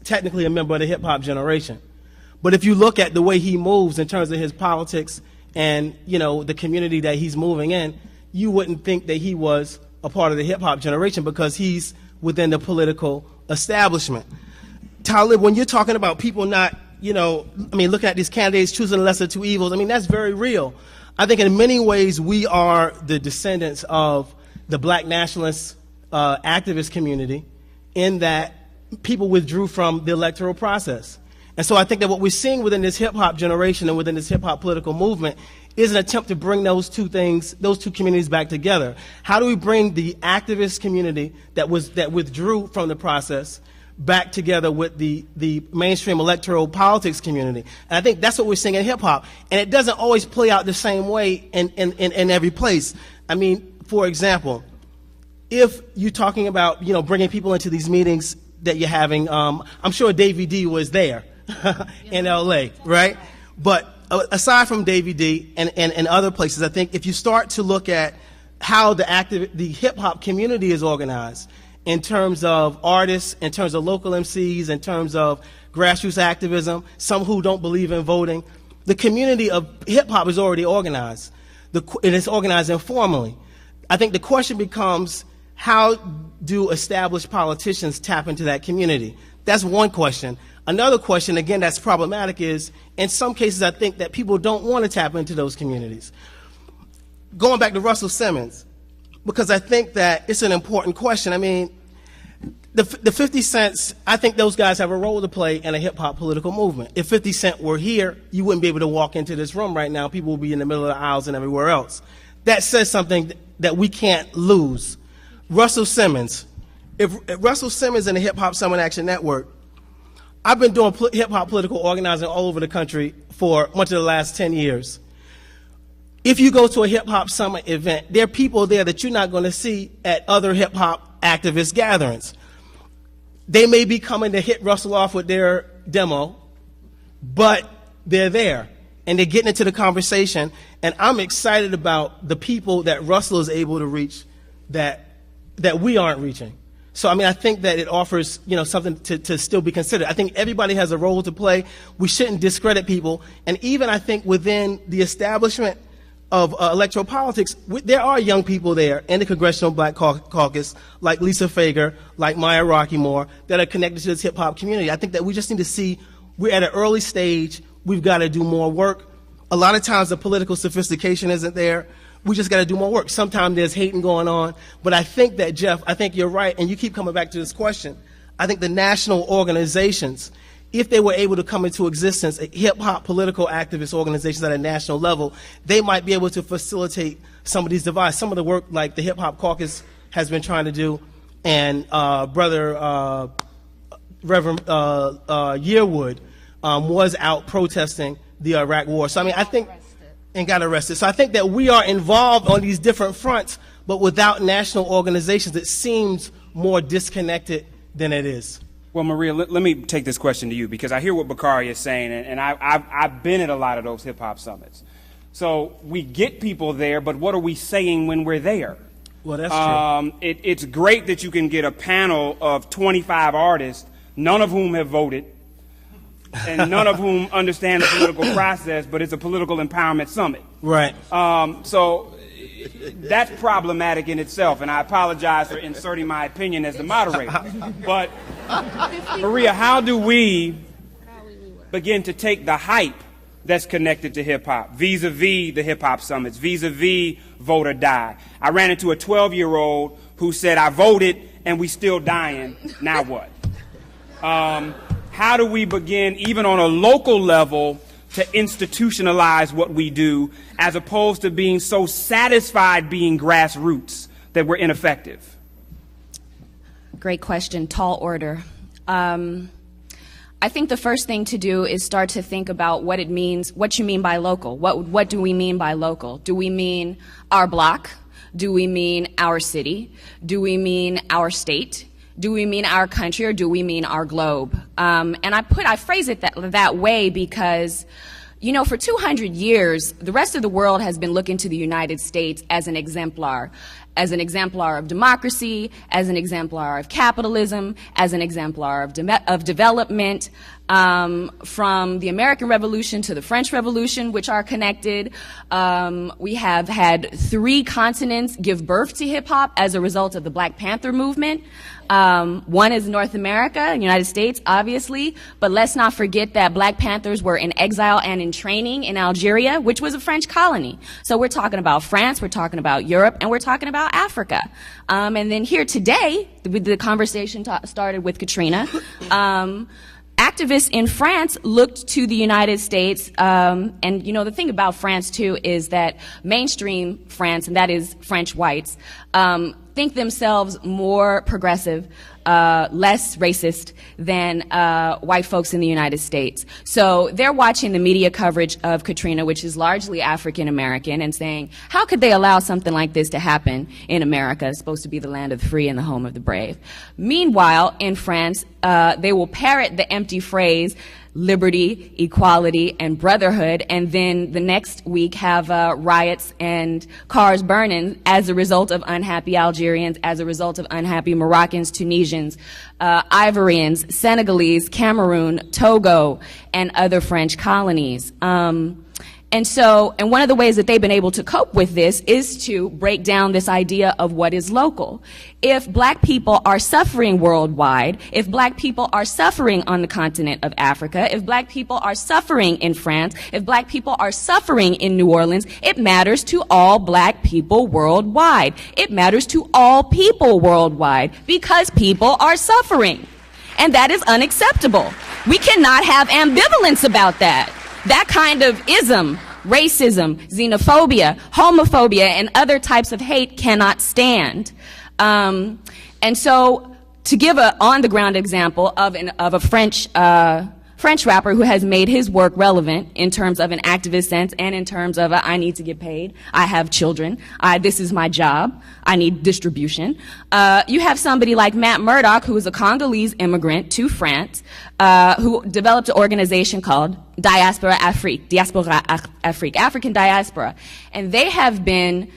technically a member of the hip hop generation, but if you look at the way he moves in terms of his politics and, you know, the community that he's moving in, you wouldn't think that he was a part of the hip hop generation because he's within the political establishment. Talib, when you're talking about people not, you know, I mean, looking at these candidates choosing the lesser two evils, I mean, that's very real. I think in many ways we are the descendants of the black nationalist activist community in that people withdrew from the electoral process. And so I think that what we're seeing within this hip-hop generation and within this hip-hop political movement is an attempt to bring those two communities back together. How do we bring the activist community that withdrew from the process back together with the mainstream electoral politics community? And I think that's what we're seeing in hip-hop. And it doesn't always play out the same way in every place. I mean, for example, if you're talking about, you know, bringing people into these meetings that you're having, I'm sure Davey D was there in LA, right? But aside from Davey D and other places, I think if you start to look at how the hip-hop community is organized, in terms of artists, in terms of local MCs, in terms of grassroots activism, some who don't believe in voting, the community of hip-hop is already organized. And it's organized informally. I think the question becomes, how do established politicians tap into that community? That's one question. Another question, again, that's problematic is, in some cases, I think that people don't want to tap into those communities. Going back to Russell Simmons, because I think that it's an important question. I mean, the 50 Cents, I think those guys have a role to play in a hip-hop political movement. If 50 Cent were here, you wouldn't be able to walk into this room right now. People would be in the middle of the aisles and everywhere else. That says something that we can't lose. Russell Simmons. If Russell Simmons and the Hip Hop Summit Action Network, I've been doing hip-hop political organizing all over the country for much of the last 10 years. If you go to a hip-hop summit event, there are people there that you're not going to see at other hip-hop activist gatherings. They may be coming to hit Russell off with their demo, but they're there, and they're getting into the conversation, and I'm excited about the people that Russell is able to reach that we aren't reaching. So, I mean, I think that it offers, something to still be considered. I think everybody has a role to play. We shouldn't discredit people, and even I think within the establishment of electoral politics, there are young people there in the Congressional Black Caucus, like Lisa Fager, like Maya Rockymore, that are connected to this hip-hop community. I think that we just need to see, we're at an early stage, we've got to do more work. A lot of times the political sophistication isn't there. We just got to do more work. Sometimes there's hating going on. But I think that, Jeff, I think you're right, and you keep coming back to this question. I think the national organizations, if they were able to come into existence, hip-hop political activist organizations at a national level, they might be able to facilitate some of these divides. Some of the work like the Hip Hop Caucus has been trying to do, and Reverend Yearwood was out protesting the Iraq War. So, I mean, I think, and got arrested. So I think that we are involved on these different fronts, but without national organizations, it seems more disconnected than it is. Well, Maria, let me take this question to you, because I hear what Bakari is saying, and I've been at a lot of those hip-hop summits. So we get people there, but what are we saying when we're there? Well, that's true. It's great that you can get a panel of 25 artists, none of whom have voted, and none of whom understand the political process, but it's a political empowerment summit. Right. So that's problematic in itself, and I apologize for inserting my opinion as the moderator. But, Maria, how do we begin to take the hype that's connected to hip-hop, vis-a-vis the hip-hop summits, vis-a-vis Vote or Die? I ran into a 12-year-old who said, I voted and we still dying, now what? How do we begin, even on a local level, to institutionalize what we do, as opposed to being so satisfied being grassroots that we're ineffective? Great question, tall order. I think the first thing to do is start to think about what it means, what you mean by local. What do we mean by local? Do we mean our block? Do we mean our city? Do we mean our state? Do we mean our country, or do we mean our globe? And I phrase it that way because, for 200 years, the rest of the world has been looking to the United States as an exemplar of democracy, as an exemplar of capitalism, as an exemplar of development. From the American Revolution to the French Revolution, which are connected. We have had 3 continents give birth to hip-hop as a result of the Black Panther movement. One is North America, United States, obviously, but let's not forget that Black Panthers were in exile and in training in Algeria, which was a French colony. So we're talking about France, we're talking about Europe, and we're talking about Africa. And then here today, the conversation started with Katrina. Activists in France looked to the United States, and the thing about France too is that mainstream France, and that is French whites, think themselves more progressive, less racist than white folks in the United States. So they're watching the media coverage of Katrina, which is largely African American, and saying, how could they allow something like this to happen in America? It's supposed to be the land of the free and the home of the brave. Meanwhile, in France, they will parrot the empty phrase, liberty, equality, and brotherhood, and then the next week have riots and cars burning as a result of unhappy Algerians, as a result of unhappy Moroccans, Tunisians, Ivorians, Senegalese, Cameroon, Togo, and other French colonies. And one of the ways that they've been able to cope with this is to break down this idea of what is local. If black people are suffering worldwide, if black people are suffering on the continent of Africa, if black people are suffering in France, if black people are suffering in New Orleans, it matters to all black people worldwide. It matters to all people worldwide because people are suffering. And that is unacceptable. We cannot have ambivalence about that. That kind of ism, racism, xenophobia, homophobia, and other types of hate cannot stand. And so, to give an on-the-ground example of a French rapper who has made his work relevant in terms of an activist sense and in terms of I need to get paid, I have children, this is my job, I need distribution. You have somebody like Matt Murdock, who is a Congolese immigrant to France, who developed an organization called Diaspora Afrique, African Diaspora. And they have been,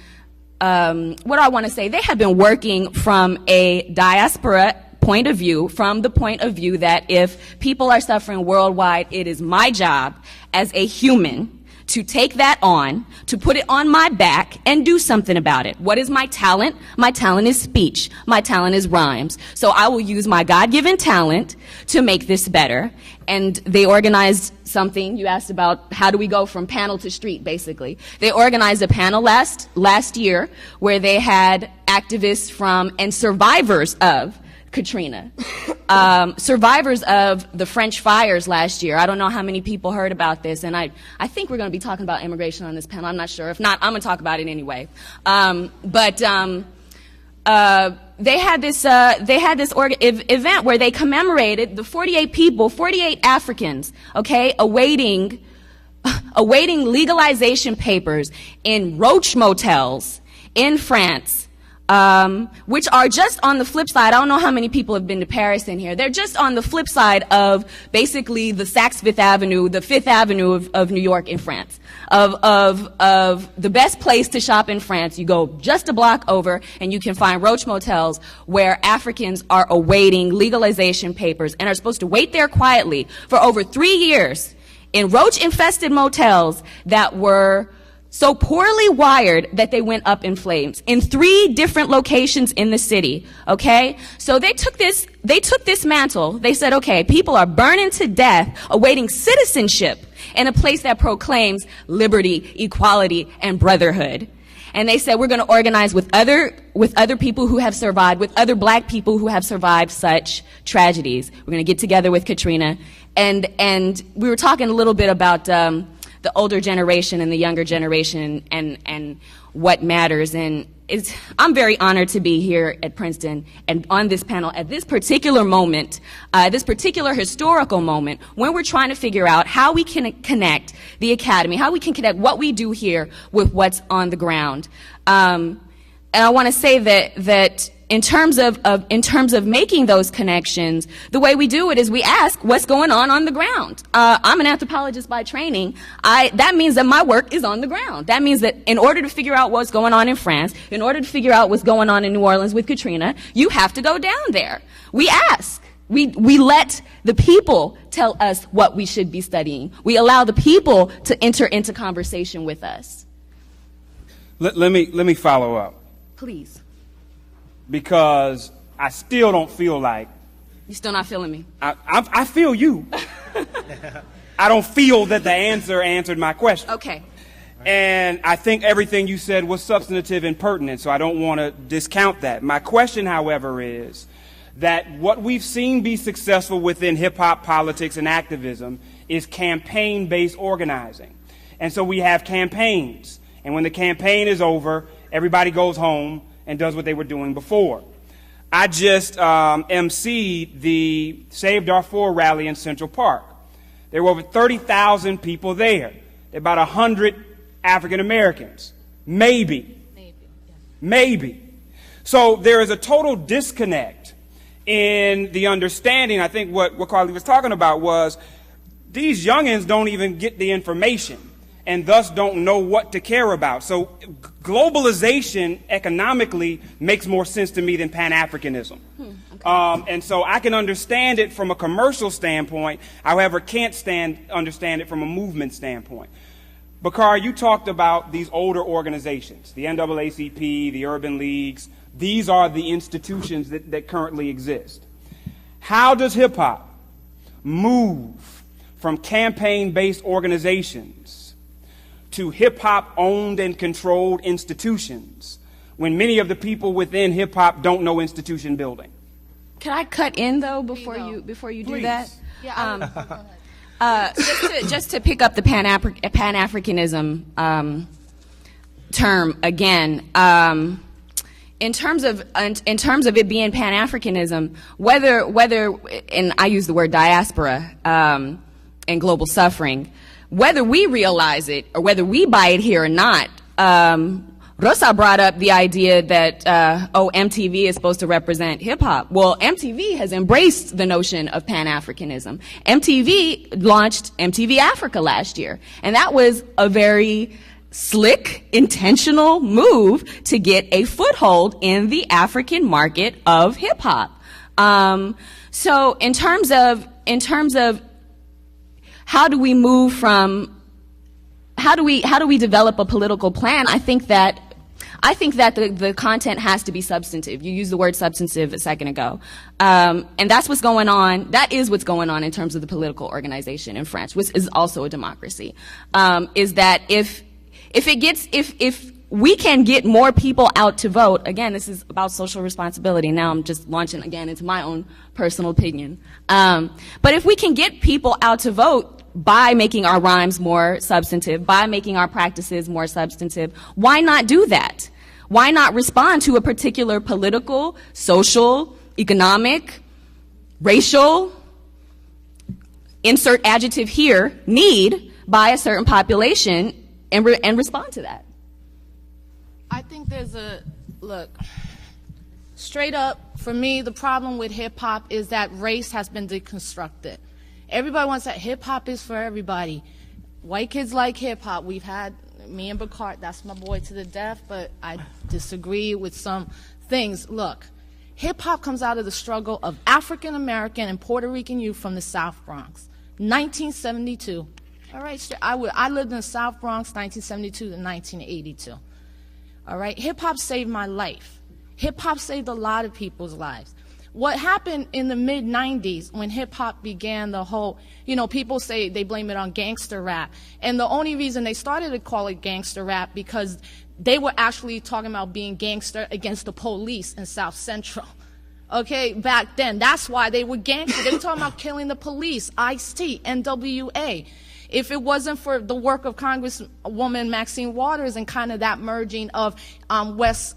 what do I want to say? They have been working from a diaspora point of view, from the point of view that if people are suffering worldwide, it is my job as a human to take that on, to put it on my back and do something about it. What is my talent? My talent is speech. My talent is rhymes. So I will use my God-given talent to make this better. And they organized something. You asked about how do we go from panel to street, basically. They organized a panel last year where they had activists from and survivors of Katrina, survivors of the French fires last year. I don't know how many people heard about this, and I think we're going to be talking about immigration on this panel. I'm not sure. If not, I'm going to talk about it anyway. They had this event where they commemorated the 48 Africans, okay, awaiting legalization papers in roach motels in France. Which are just on the flip side. I don't know how many people have been to Paris in here. They're just on the flip side of basically the Saks Fifth Avenue, the Fifth Avenue of New York in France. Of the best place to shop in France. You go just a block over and you can find roach motels where Africans are awaiting legalization papers and are supposed to wait there quietly for over 3 years in roach-infested motels that were so poorly wired that they went up in flames in 3 different locations in the city, okay? So they took this mantle, they said, okay, people are burning to death awaiting citizenship in a place that proclaims liberty, equality, and brotherhood. And they said, we're going to organize with other people who have survived, with other black people who have survived such tragedies. We're going to get together with Katrina. And we were talking a little bit about the older generation and the younger generation and what matters. And I'm very honored to be here at Princeton and on this panel at this particular moment, this particular historical moment, when we're trying to figure out how we can connect the academy, how we can connect what we do here with what's on the ground. And I want to say that in terms of making those connections, the way we do it is we ask what's going on the ground. I'm an anthropologist by training. That means that my work is on the ground. That means that in order to figure out what's going on in France, in order to figure out what's going on in New Orleans with Katrina, you have to go down there. We ask. We let the people tell us what we should be studying. We allow the people to enter into conversation with us. Let me follow up. Please. Because I still don't feel like... You're still not feeling me? I feel you. I don't feel that the answer answered my question. Okay. And I think everything you said was substantive and pertinent, so I don't want to discount that. My question, however, is that what we've seen be successful within hip-hop politics and activism is campaign-based organizing. And so we have campaigns. And when the campaign is over, everybody goes home and does what they were doing before. I just emceed the Save Darfur rally in Central Park. There were over 30,000 people there. There were about 100 African Americans. Maybe. So there is a total disconnect in the understanding. I think what Carly was talking about was these youngins don't even get the information and thus don't know what to care about. So globalization economically makes more sense to me than Pan-Africanism. Okay. And so I can understand it from a commercial standpoint, however, can't understand it from a movement standpoint. Bakari, you talked about these older organizations, the NAACP, the urban leagues. These are the institutions that currently exist. How does hip-hop move from campaign-based organizations to hip-hop owned and controlled institutions when many of the people within hip-hop don't know institution building? Can I cut in though before you do Please. that? Yeah, Just to pick up the Pan-Africanism term again. In terms of it being Pan-Africanism, whether and I use the word diaspora and global suffering, whether we realize it or whether we buy it here or not. Rosa brought up the idea that MTV is supposed to represent hip hop. Well, MTV has embraced the notion of Pan-Africanism. MTV launched MTV Africa last year, and that was a very slick, intentional move to get a foothold in the African market of hip hop. So in terms of how do we move from how do we develop a political plan? I think that the content has to be substantive. You used the word substantive a second ago. And that's what's going on. That is what's going on in terms of the political organization in France, which is also a democracy. Is that if we can get more people out to vote, again, this is about social responsibility. Now I'm just launching again into my own personal opinion. But if we can get people out to vote by making our rhymes more substantive, by making our practices more substantive, why not do that? Why not respond to a particular political, social, economic, racial, insert adjective here, need by a certain population and respond to that? I think look, straight up, for me, the problem with hip-hop is that race has been deconstructed. Everybody wants that hip-hop is for everybody. White kids like hip-hop. We've had me and Bakari, that's my boy to the death, but I disagree with some things. Look, hip-hop comes out of the struggle of African-American and Puerto Rican youth from the South Bronx. 1972. All right, I lived in the South Bronx, 1972 to 1982. All right, hip-hop saved my life. Hip-hop saved a lot of people's lives. What happened in the mid-90s when hip-hop began the whole, people say they blame it on gangster rap. And the only reason they started to call it gangster rap because they were actually talking about being gangster against the police in South Central. Okay, back then. That's why they were gangster. They were talking about killing the police, Ice-T, NWA. If it wasn't for the work of Congresswoman Maxine Waters and kind of that merging of West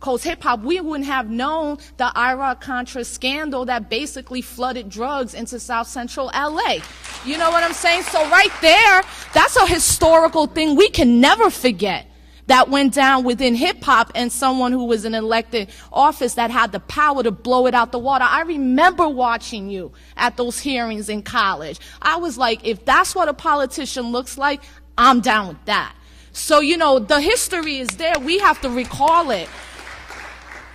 Coast hip-hop, we wouldn't have known the Iraq-Contra scandal that basically flooded drugs into South Central LA. You know what I'm saying? So right there, that's a historical thing we can never forget that went down within hip-hop and someone who was in elected office that had the power to blow it out the water. I remember watching you at those hearings in college. I was like, if that's what a politician looks like, I'm down with that. So, the history is there. We have to recall it.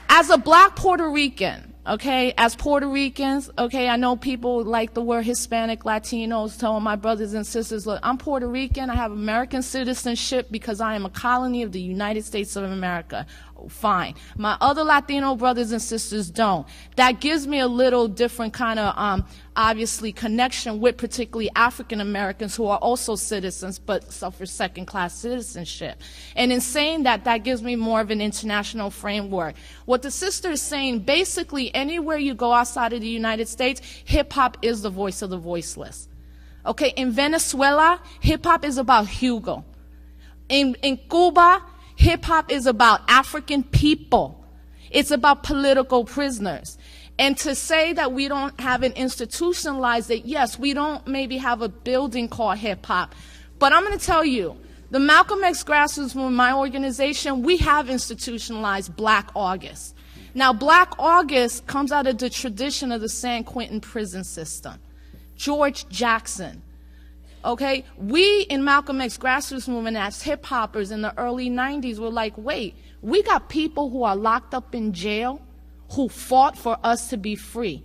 As a black Puerto Rican, okay, as Puerto Ricans, okay, I know people like the word Hispanic, Latinos, telling my brothers and sisters, look, I'm Puerto Rican, I have American citizenship because I am a colony of the United States of America. Fine. My other Latino brothers and sisters don't. That gives me a little different kind of, obviously, connection with particularly African Americans who are also citizens but suffer second-class citizenship. And in saying that, that gives me more of an international framework. What the sister is saying, basically, anywhere you go outside of the United States, hip-hop is the voice of the voiceless. Okay, in Venezuela, hip-hop is about Hugo. In Cuba, hip-hop is about African people. It's about political prisoners. And to say that we don't have it institutionalized, that yes, we don't maybe have a building called hip-hop. But I'm going to tell you, the Malcolm X Grassroots Movement, my organization, we have institutionalized Black August. Now, Black August comes out of the tradition of the San Quentin prison system. George Jackson. Okay, we in Malcolm X Grassroots Movement as hip-hoppers in the early 90s were like, wait, we got people who are locked up in jail who fought for us to be free.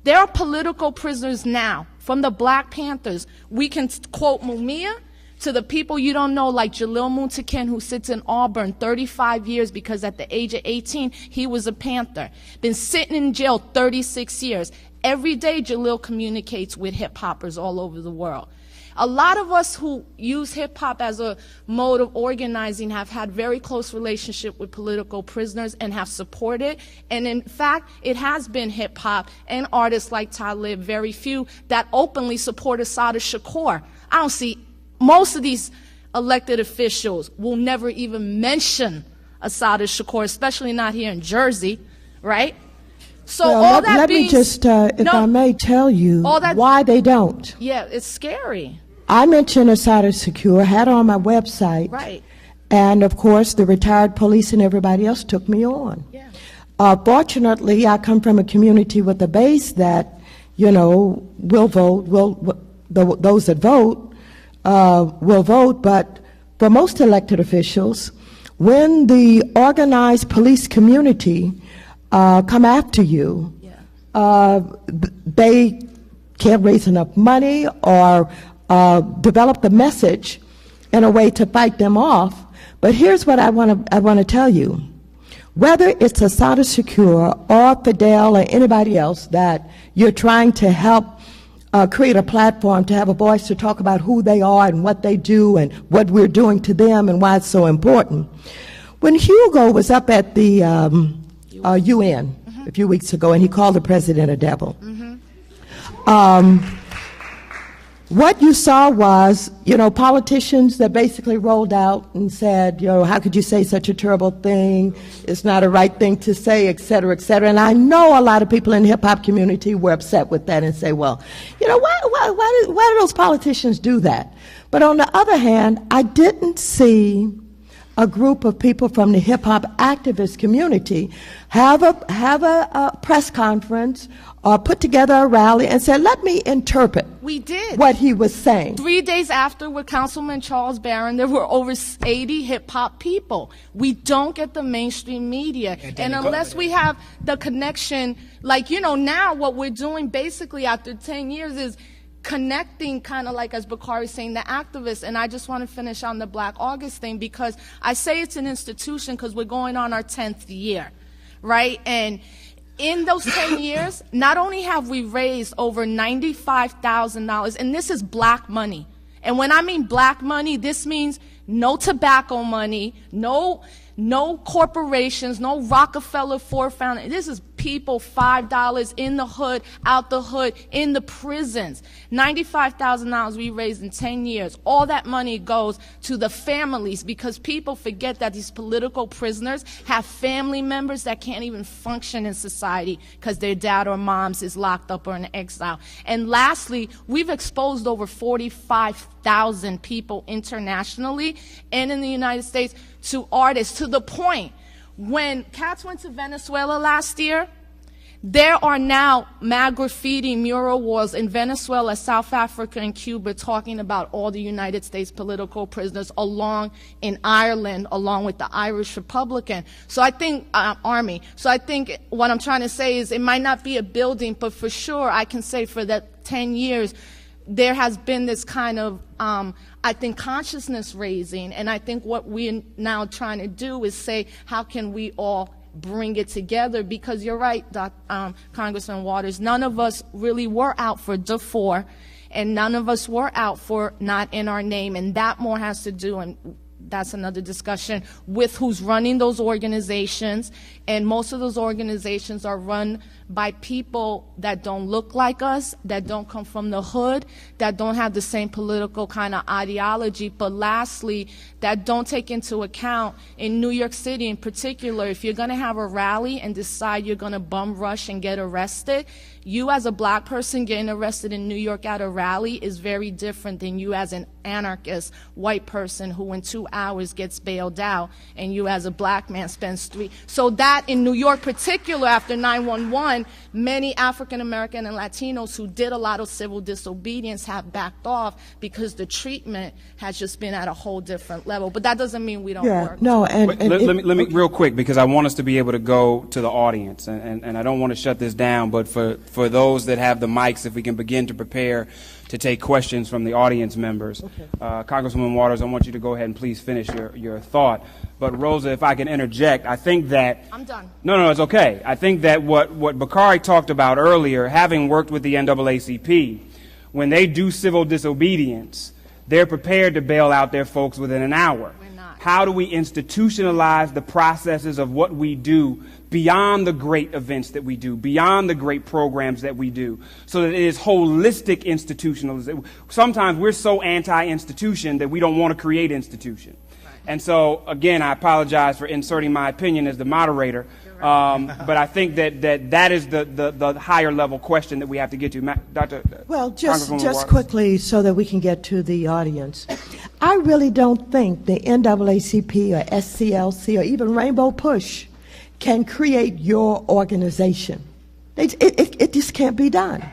There are political prisoners now from the Black Panthers. We can quote Mumia, To the people you don't know, like Jalil Muntaken, who sits in Auburn 35 years because at the age of 18, he was a Panther. Been sitting in jail 36 years. Every day, Jalil communicates with hip-hoppers all over the world. A lot of us who use hip-hop as a mode of organizing have had very close relationship with political prisoners and have supported. And in fact, it has been hip-hop and artists like Talib, very few, that openly support Assata Shakur. I don't see, most of these elected officials will never even mention Assata Shakur, especially not here in Jersey, right? So well, all that let being, me just, if I may tell you why they don't. Yeah, it's scary. I mentioned Assata Shakur, had her on my website. Right. And of course, the retired police and everybody else took me on. Yeah. Fortunately, I come from a community with a base that, you know, will vote, those that vote will vote, but for most elected officials, when the organized police community come after you, they can't raise enough money or develop the message in a way to fight them off. But here's what I want to tell you. Whether it's Assata Shakur or Fidel or anybody else that you're trying to help create a platform to have a voice to talk about who they are and what they do and what we're doing to them and why it's so important. When Hugo was up at the UN a few weeks ago and he called the president a devil, what you saw was, you know, politicians that basically rolled out and said, you know, how could you say such a terrible thing? It's not a right thing to say, et cetera, et cetera. And I know a lot of people in the hip-hop community were upset with that and say, well, you know, why do those politicians do that? But on the other hand, I didn't see a group of people from the hip-hop activist community have a press conference or put together a rally and say, let me interpret what he was saying. 3 days after with Councilman Charles Barron, there were over 80 hip-hop people. We don't get the mainstream media. And unless we have the connection, like, you know, now what we're doing basically after 10 years is connecting, kind of like, as Bakari saying, the activists. And I just want to finish on the Black August thing, because I say it's an institution because we're going on our 10th year, right? And in those 10 years, not only have we raised over $95,000, and this is black money. And when I mean black money, this means no tobacco money, no corporations, no Rockefeller Ford Foundation. This is people, $5 in the hood, out the hood, in the prisons. $95,000 we raised in 10 years. All that money goes to the families, because people forget that these political prisoners have family members that can't even function in society because their dad or moms is locked up or in exile. And lastly, we've exposed over 45,000 people internationally and in the United States to artists, to the point when cats went to Venezuela last year, there are now mad graffiti mural walls in Venezuela, South Africa, and Cuba talking about all the United States political prisoners, along in Ireland, along with the Irish Republican. So I think, Army. So I think what I'm trying to say is it might not be a building, but for sure I can say for that 10 years, there has been this kind of, I think, consciousness raising. And I think what we're now trying to do is say, how can we all bring it together? Because you're right, Congressman Waters, none of us really were out for Darfur, and none of us were out for Not in Our Name. And that more has to do, and that's another discussion, with who's running those organizations. And most of those organizations are run by people that don't look like us, that don't come from the hood, that don't have the same political kind of ideology, but lastly, that don't take into account, in New York City in particular, if you're going to have a rally and decide you're going to bum rush and get arrested, you as a black person getting arrested in New York at a rally is very different than you as an anarchist white person who in 2 hours gets bailed out, and you as a black man spends 3. So that in New York particular, after 9/11, many African American and Latinos who did a lot of civil disobedience have backed off because the treatment has just been at a whole different level. But that doesn't mean we don't work. No, let me real quick, because I want us to be able to go to the audience, and I don't want to shut this down, but for those that have the mics, if we can begin to prepare to take questions from the audience members. Okay. Congresswoman Waters, I want you to go ahead and please finish your thought. But Rosa, if I can interject, I think that... I'm done. No, it's okay. I think that what Bakari talked about earlier, having worked with the NAACP, when they do civil disobedience, they're prepared to bail out their folks within an hour. We're not. How do we institutionalize the processes of what we do beyond the great events that we do, beyond the great programs that we do, so that it is holistic institutionalization? Sometimes we're so anti-institution that we don't want to create institution. And so, again, I apologize for inserting my opinion as the moderator, but I think that is the higher level question that we have to get to. Dr. Well, just quickly so that we can get to the audience. I really don't think the NAACP or SCLC or even Rainbow Push can create your organization. It just can't be done.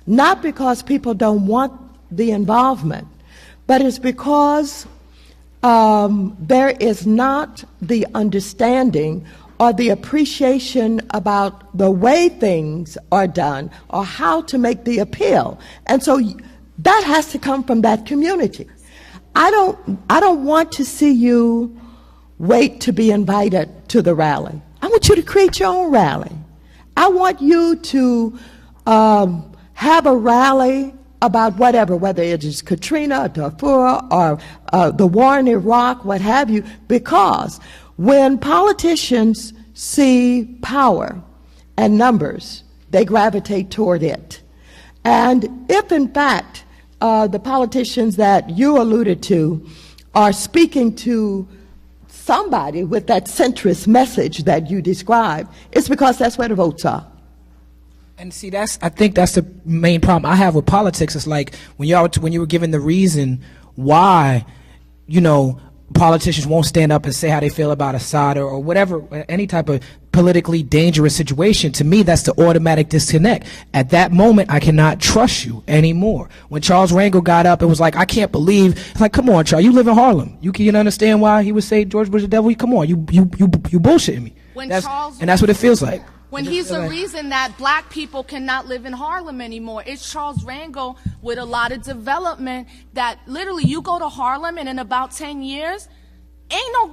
Not because people don't want the involvement, but it's because there is not the understanding or the appreciation about the way things are done or how to make the appeal. And so that has to come from that community. I don't want to see you wait to be invited to the rally. I want you to create your own rally. I want you to have a rally about whatever, whether it is Katrina, Darfur, or the war in Iraq, what have you, because when politicians see power and numbers, they gravitate toward it. And if, in fact, the politicians that you alluded to are speaking to somebody with that centrist message that you described, it's because that's where the votes are. And see, I think that's the main problem I have with politics. It's like when you were given the reason why, politicians won't stand up and say how they feel about Assad or whatever, any type of politically dangerous situation. To me, that's the automatic disconnect. At that moment, I cannot trust you anymore. When Charles Rangel got up, it was like, I can't believe. It's like, come on, Charles, you live in Harlem. You can understand why he would say George Bush the devil? Come on, you bullshitting me. And that's what it feels like. When he's the reason that black people cannot live in Harlem anymore. It's Charles Rangel with a lot of development that literally you go to Harlem and in about 10 years,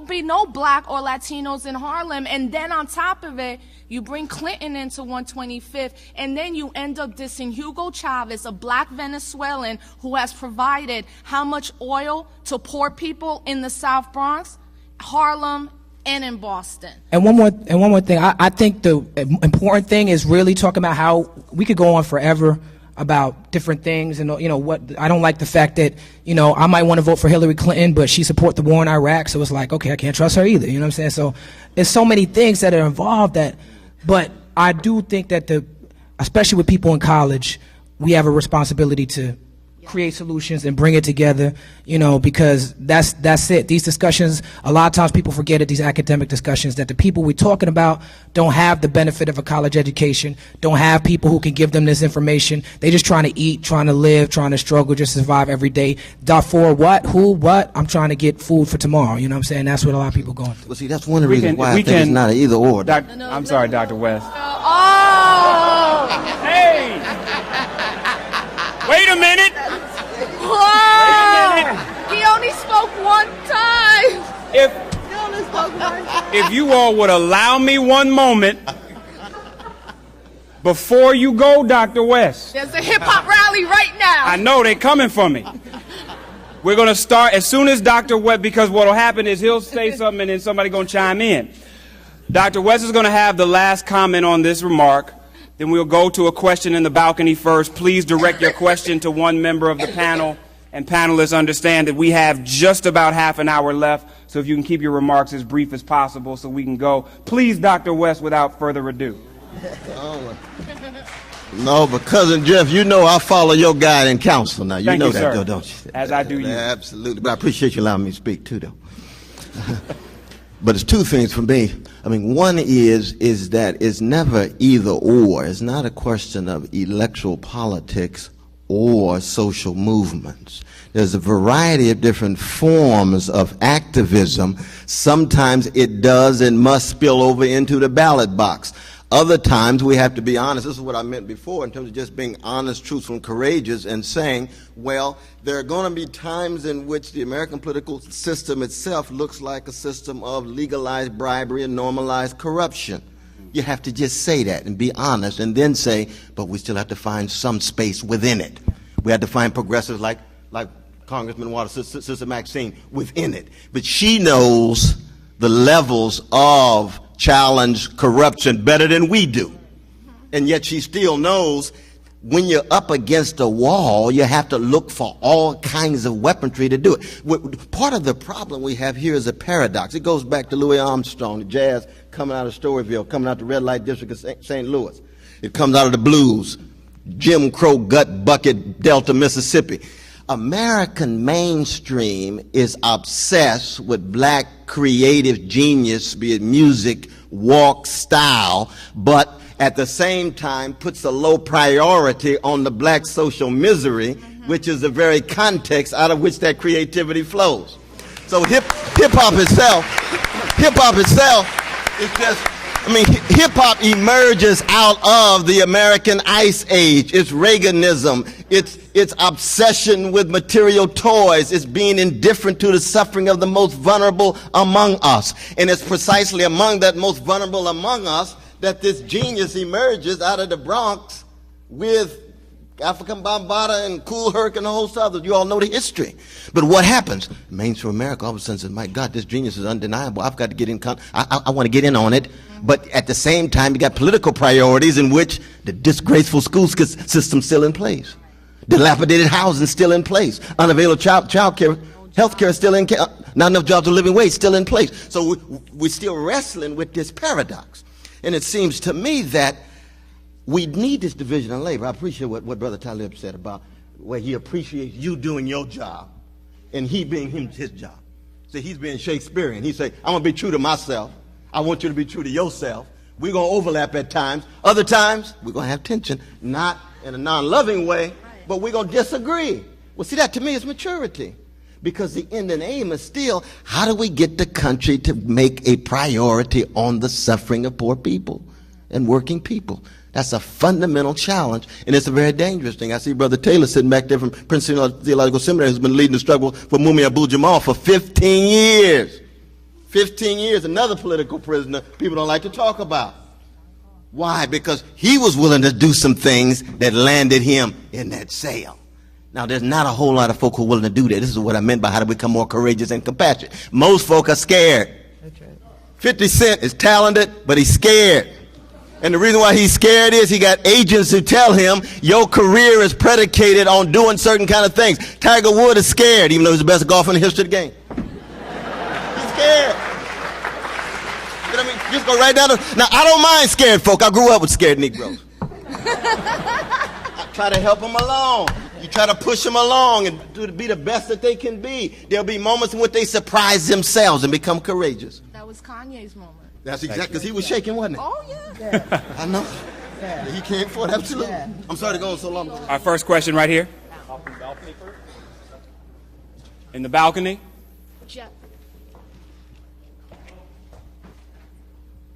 be no black or Latinos in Harlem. And then on top of it, you bring Clinton into 125th, and then you end up dissing Hugo Chavez, a black Venezuelan who has provided how much oil to poor people in the South Bronx, Harlem, and in Boston. And one more thing. I think the important thing is really talking about how we could go on forever about different things, and what I don't like the fact that I might want to vote for Hillary Clinton, but she support the war in Iraq, so it's like, okay, I can't trust her either. You know what I'm saying? So there's so many things that are involved but I do think that especially with people in college, we have a responsibility to create solutions and bring it together, because that's it. These discussions, a lot of times people forget at these academic discussions that the people we're talking about don't have the benefit of a college education, don't have people who can give them this information. They're just trying to eat, trying to live, trying to struggle, just survive every day. Darfur, what? Who? What? I'm trying to get food for tomorrow. You know what I'm saying? That's what a lot of people going through. Well, see, that's one of the reasons why I think it's not an either or. I'm sorry, Dr. West. Oh! Hey! Wait a minute! Whoa! He only spoke one time! If you all would allow me one moment before you go, Dr. West. There's a hip-hop rally right now. I know, they're coming for me. We're going to start as soon as Dr. West, because what will happen is he'll say something and then somebody going to chime in. Dr. West is going to have the last comment on this remark. Then we'll go to a question in the balcony first. Please direct your question to one member of the panel. And panelists, understand that we have just about half an hour left. So if you can keep your remarks as brief as possible so we can go. Please, Dr. West, without further ado. No, but Cousin Jeff, I follow your guide and counsel now. Thank you, that, sir. don't you? As I do you. Absolutely. But I appreciate you allowing me to speak, too, though. But it's two things for me. One is that it's never either or. It's not a question of electoral politics or social movements. There's a variety of different forms of activism. Sometimes it does and must spill over into the ballot box. Other times we have to be honest. This is what I meant before in terms of just being honest, truthful, and courageous and saying, well, there are going to be times in which the American political system itself looks like a system of legalized bribery and normalized corruption. You have to just say that and be honest and then say, but we still have to find some space within it. We have to find progressives like Congressman Waters, Sister Maxine, within it. But she knows the levels of challenge corruption better than we do. And yet she still knows when you're up against a wall, you have to look for all kinds of weaponry to do it. Part of the problem we have here is a paradox. It goes back to Louis Armstrong, the jazz coming out of Storyville, coming out the red light district of St. Louis. It comes out of the blues, Jim Crow, gut bucket, Delta, Mississippi. American mainstream is obsessed with black creative genius, be it music, walk, style, but at the same time puts a low priority on the black social misery, which is the very context out of which that creativity flows. So hip-hop itself is just, I mean, hip-hop emerges out of the American Ice Age. It's Reaganism. It's obsession with material toys. It's being indifferent to the suffering of the most vulnerable among us. And it's precisely among that most vulnerable among us that this genius emerges out of the Bronx with African Bambaataa and Cool Herc and a host of others. You all know the history. But what happens? Mainstream America all of a sudden says, my God, this genius is undeniable. I've got to get in. I want to get in on it. But at the same time, you got political priorities in which the disgraceful school system's still in place. Dilapidated housing still in place. Unavailable child care, health care still in place. Not enough jobs or living wage still in place. So we're still wrestling with this paradox. And it seems to me that we need this division of labor. I appreciate what Brother Talib said about where he appreciates you doing your job and he being his job. So he's being Shakespearean. He say, I'm going to be true to myself. I want you to be true to yourself. We're going to overlap at times. Other times, we're going to have tension, not in a non-loving way, but we're going to disagree. Well, see, that to me is maturity. Because the end and aim is still, how do we get the country to make a priority on the suffering of poor people and working people? That's a fundamental challenge, and it's a very dangerous thing. I see Brother Taylor sitting back there from Princeton Theological Seminary who's been leading the struggle for Mumia Abu-Jamal for 15 years. 15 years, another political prisoner people don't like to talk about. Why? Because he was willing to do some things that landed him in that cell. Now, there's not a whole lot of folk who are willing to do that. This is what I meant by how to become more courageous and compassionate. Most folk are scared. That's right. 50 Cent is talented, but he's scared. And the reason why he's scared is he got agents who tell him your career is predicated on doing certain kind of things. Tiger Woods is scared, even though he's the best golfer in the history of the game. He's scared. You know what I mean? Just go right down to... Now, I don't mind scared folk. I grew up with scared Negroes. I try to help them along. You try to push them along and to be the best that they can be. There'll be moments in which they surprise themselves and become courageous. That was Kanye's moment. That's exactly, because he was shaking, wasn't he? Oh, yeah. I know. Yeah. He came for it, absolutely. Yeah. I'm sorry to go on so long. Our first question right here. In the balcony. Jeff.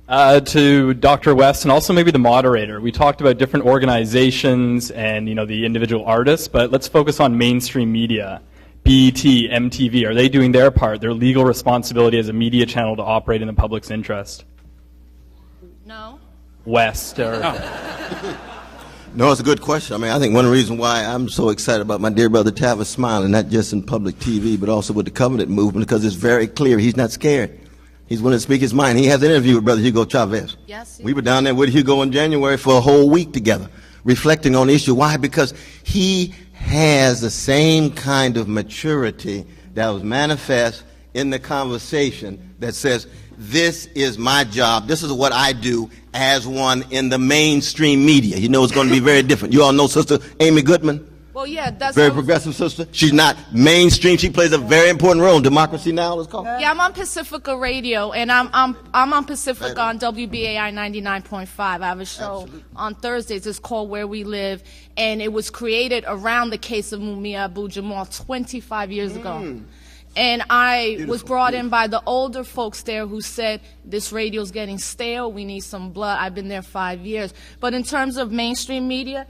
To Dr. West and also maybe the moderator. We talked about different organizations and, the individual artists, but let's focus on mainstream media. BET, MTV, are they doing their part, their legal responsibility as a media channel to operate in the public's interest? No. West or... No, it's a good question. I mean, I think one of the reasons why I'm so excited about my dear brother Tavis smiling, not just in public TV, but also with the Covenant movement, because it's very clear he's not scared. He's willing to speak his mind. He has an interview with Brother Hugo Chavez. Yes. We were down there with Hugo in January for a whole week together, reflecting on the issue. Why? Because he has the same kind of maturity that was manifest in the conversation that says, this is my job. This is what I do as one in the mainstream media. You know it's going to be very different. You all know Sister Amy Goodman? Well, yeah, that's very progressive sister. She's not mainstream. She plays a very important role in Democracy Now! It's called. Yeah, I'm on Pacifica Radio, and I'm on Pacifica on WBAI 99.5. I have a show on Thursdays. It's called Where We Live, and it was created around the case of Mumia Abu-Jamal 25 years ago. And I was brought in by the older folks there who said, this radio's getting stale, we need some blood. I've been there 5 years. But in terms of mainstream media,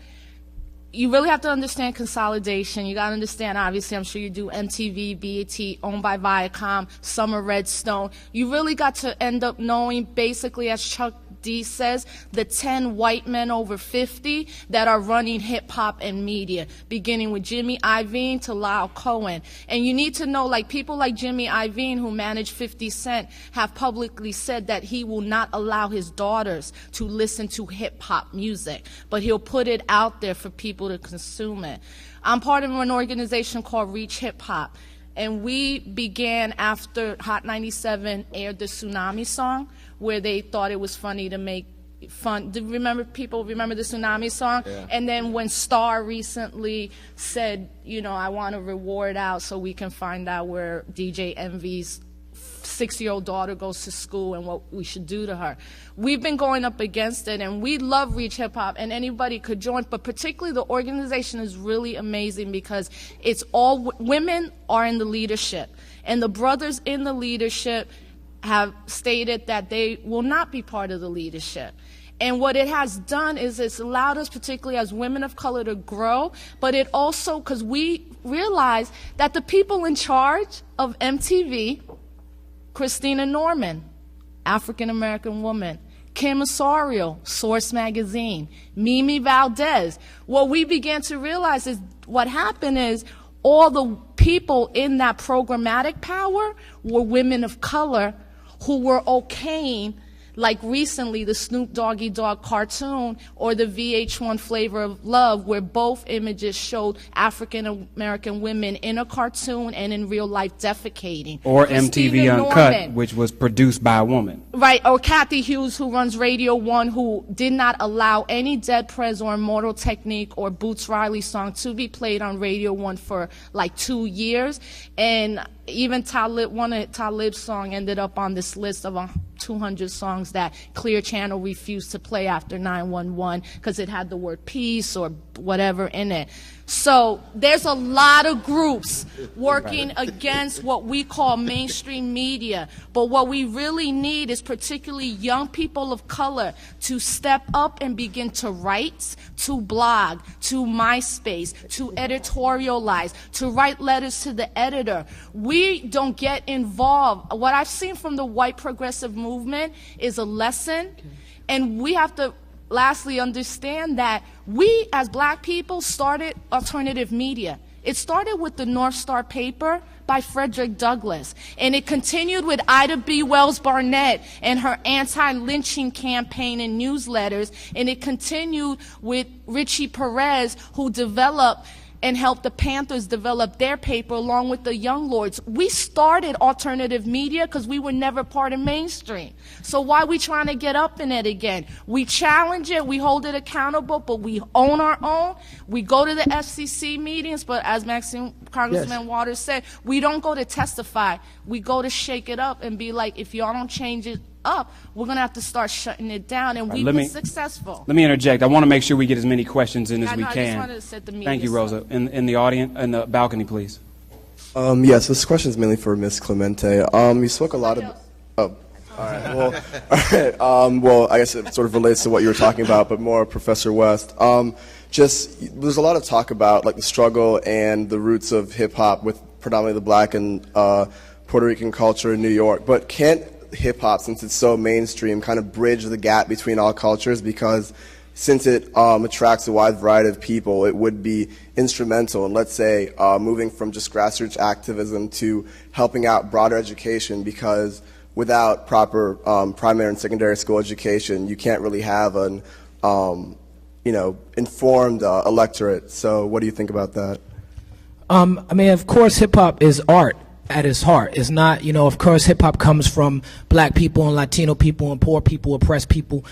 you really have to understand consolidation. You got to understand, obviously, I'm sure you do, MTV, BET, owned by Viacom, Summer Redstone. You really got to end up knowing, basically, as Chuck D says, the 10 white men over 50 that are running hip-hop and media, beginning with Jimmy Iovine to Lyle Cohen. And you need to know, like, people like Jimmy Iovine, who managed 50 Cent, have publicly said that he will not allow his daughters to listen to hip-hop music, but he'll put it out there for people to consume it. I'm part of an organization called Reach Hip Hop, and we began after Hot 97 aired the Tsunami song, where they thought it was funny to make fun. People remember the Tsunami song? Yeah. And then when Star recently said, you know, I want to reward out so we can find out where DJ Envy's 6-year-old daughter goes to school and what we should do to her. We've been going up against it, and we love Reach Hip Hop, and anybody could join, but particularly the organization is really amazing because it's all women are in the leadership, and the brothers in the leadership have stated that they will not be part of the leadership. And what it has done is it's allowed us, particularly as women of color, to grow, but it also, because we realize that the people in charge of MTV, Christina Norman, African-American woman, Kim Osorio, Source Magazine, Mimi Valdez, what we began to realize is what happened is all the people in that programmatic power were women of color who were okaying, like recently the Snoop Doggy Dogg cartoon or the VH1 Flavor of Love, where both images showed African-American women in a cartoon and in real life defecating. Or MTV Uncut, which was produced by a woman. Right, or Kathy Hughes, who runs Radio 1, who did not allow any Dead Prez or Immortal Technique or Boots Riley song to be played on Radio 1 for like 2 years. And even one of Talib's songs ended up on this list of 200 songs that Clear Channel refused to play after 911 because it had the word peace or whatever in it. So there's a lot of groups working against what we call mainstream media. But what we really need is particularly young people of color to step up and begin to write, to blog, to MySpace, to editorialize, to write letters to the editor. We don't get involved. What I've seen from the white progressive movement is a lesson, and we have to lastly understand that we as black people started alternative media. It started with the North Star paper by Frederick Douglass, and it continued with Ida B. Wells Barnett and her anti-lynching campaign and newsletters, and it continued with Richie Perez, who developed and helped the Panthers develop their paper along with the Young Lords. We started alternative media because we were never part of mainstream. So why are we trying to get up in it again? We challenge it, we hold it accountable, but we own our own. We go to the FCC meetings, but as Congressman Waters said, we don't go to testify. We go to shake it up and be like, if y'all don't change it up, we're going to have to start shutting it down, and we've been successful. Let me interject. I want to make sure we get as many questions in as we I can. just wanted to set the meeting. Thank you, Rosa. In the audience, in the balcony, please. Yes, this question is mainly for Ms. Clemente. You spoke a lot of... Oh, all right. Well, all right. Well, I guess it sort of relates to what you were talking about, but more Professor West. There's a lot of talk about like the struggle and the roots of hip-hop with predominantly the black and Puerto Rican culture in New York, but can't hip-hop, since it's so mainstream, kind of bridge the gap between all cultures? Because since it attracts a wide variety of people, it would be instrumental in, let's say, moving from just grassroots activism to helping out broader education, because without proper primary and secondary school education, you can't really have an informed electorate. So what do you think about that? I mean, of course, hip-hop is art at its heart. It's not, of course, hip-hop comes from black people and Latino people and poor people, oppressed people.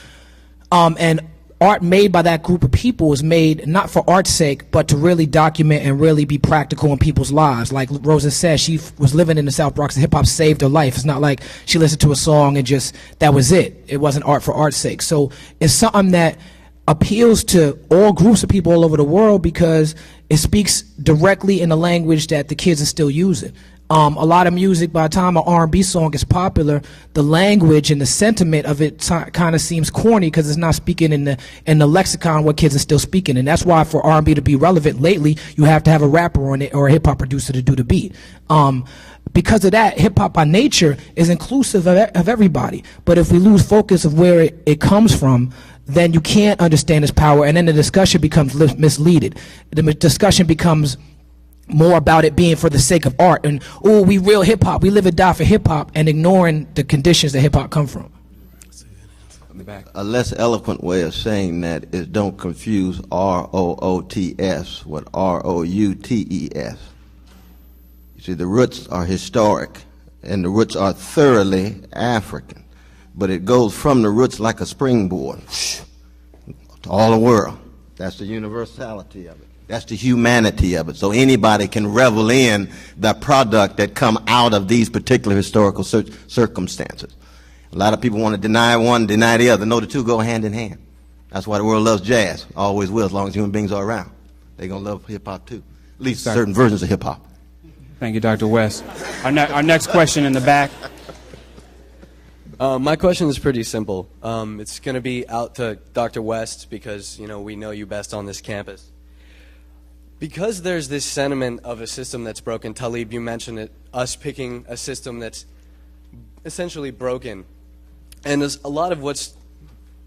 And art made by that group of people is made not for art's sake, but to really document and really be practical in people's lives. Like Rosa said, she was living in the South Bronx and hip-hop saved her life. It's not like she listened to a song and just, that was it. It wasn't art for art's sake. So it's something that appeals to all groups of people all over the world because it speaks directly in the language that the kids are still using. A lot of music, by the time an R&B song is popular, the language and the sentiment of it kind of seems corny because it's not speaking in the lexicon what kids are still speaking. And that's why for R&B to be relevant lately, you have to have a rapper on it or a hip-hop producer to do the beat. Because of that, hip-hop by nature is inclusive of everybody. But if we lose focus of where it comes from, then you can't understand its power, and then the discussion becomes misleaded. The discussion becomes more about it being for the sake of art, and, oh, we real hip-hop, we live and die for hip-hop, and ignoring the conditions that hip-hop come from. A less eloquent way of saying that is don't confuse R-O-O-T-S with R-O-U-T-E-S. You see, the roots are historic, and the roots are thoroughly African, but it goes from the roots like a springboard to all the world. That's the universality of it. That's the humanity of it. So anybody can revel in the product that come out of these particular historical circumstances. A lot of people want to deny one, deny the other. No, the two go hand in hand. That's why the world loves jazz. Always will, as long as human beings are around. They're going to love hip-hop too. At least certain versions of hip-hop. Thank you, Dr. West. Our next question in the back. My question is pretty simple. It's going to be out to Dr. West because, we know you best on this campus. Because there's this sentiment of a system that's broken, Talib, you mentioned it, us picking a system that's essentially broken. And there's a lot of what's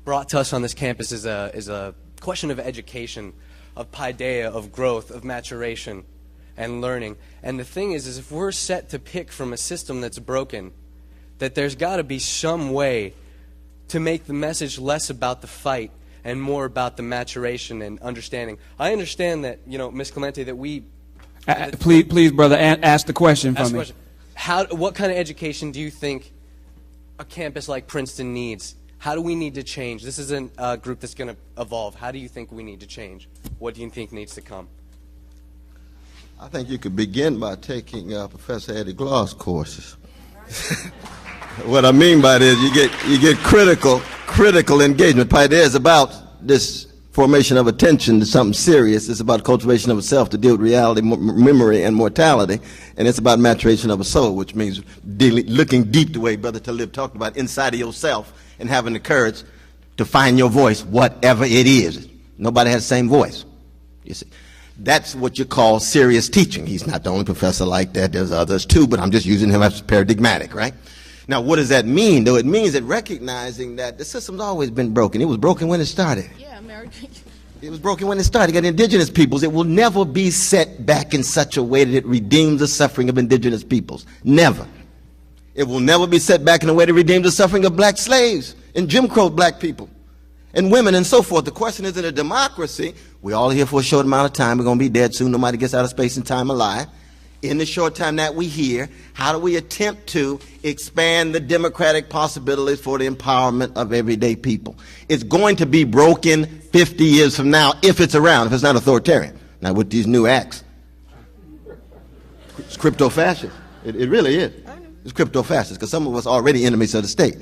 brought to us on this campus is a question of education, of paideia, of growth, of maturation and learning. And the thing is if we're set to pick from a system that's broken, that there's got to be some way to make the message less about the fight and more about the maturation and understanding. I understand that, Ms. Clemente, that we... Please, brother, ask the question for me. What kind of education do you think a campus like Princeton needs? How do we need to change? This isn't a group that's going to evolve. How do you think we need to change? What do you think needs to come? I think you could begin by taking Professor Eddie Glau's courses. What I mean by this, you get critical engagement. Paideia is about this formation of attention to something serious. It's about cultivation of a self to deal with reality, memory, and mortality. And it's about maturation of a soul, which means looking deep the way Brother Talib talked about, inside of yourself, and having the courage to find your voice, whatever it is. Nobody has the same voice. You see, that's what you call serious teaching. He's not the only professor like that. There's others too, but I'm just using him as paradigmatic, right? Now, what does that mean, though? It means that recognizing that the system's always been broken. It was broken when it started. Yeah, American. It was broken when it started. You got indigenous peoples. It will never be set back in such a way that it redeems the suffering of indigenous peoples. Never. It will never be set back in a way to redeem the suffering of black slaves and Jim Crow black people and women and so forth. The question is, in a democracy, we're all here for a short amount of time. We're going to be dead soon. Nobody gets out of space and time alive. In the short time that we here, how do we attempt to expand the democratic possibilities for the empowerment of everyday people? It's going to be broken 50 years from now, if it's around, if it's not authoritarian. Now, with these new acts, it's crypto-fascist. It really is. It's crypto-fascist, because some of us are already enemies of the state.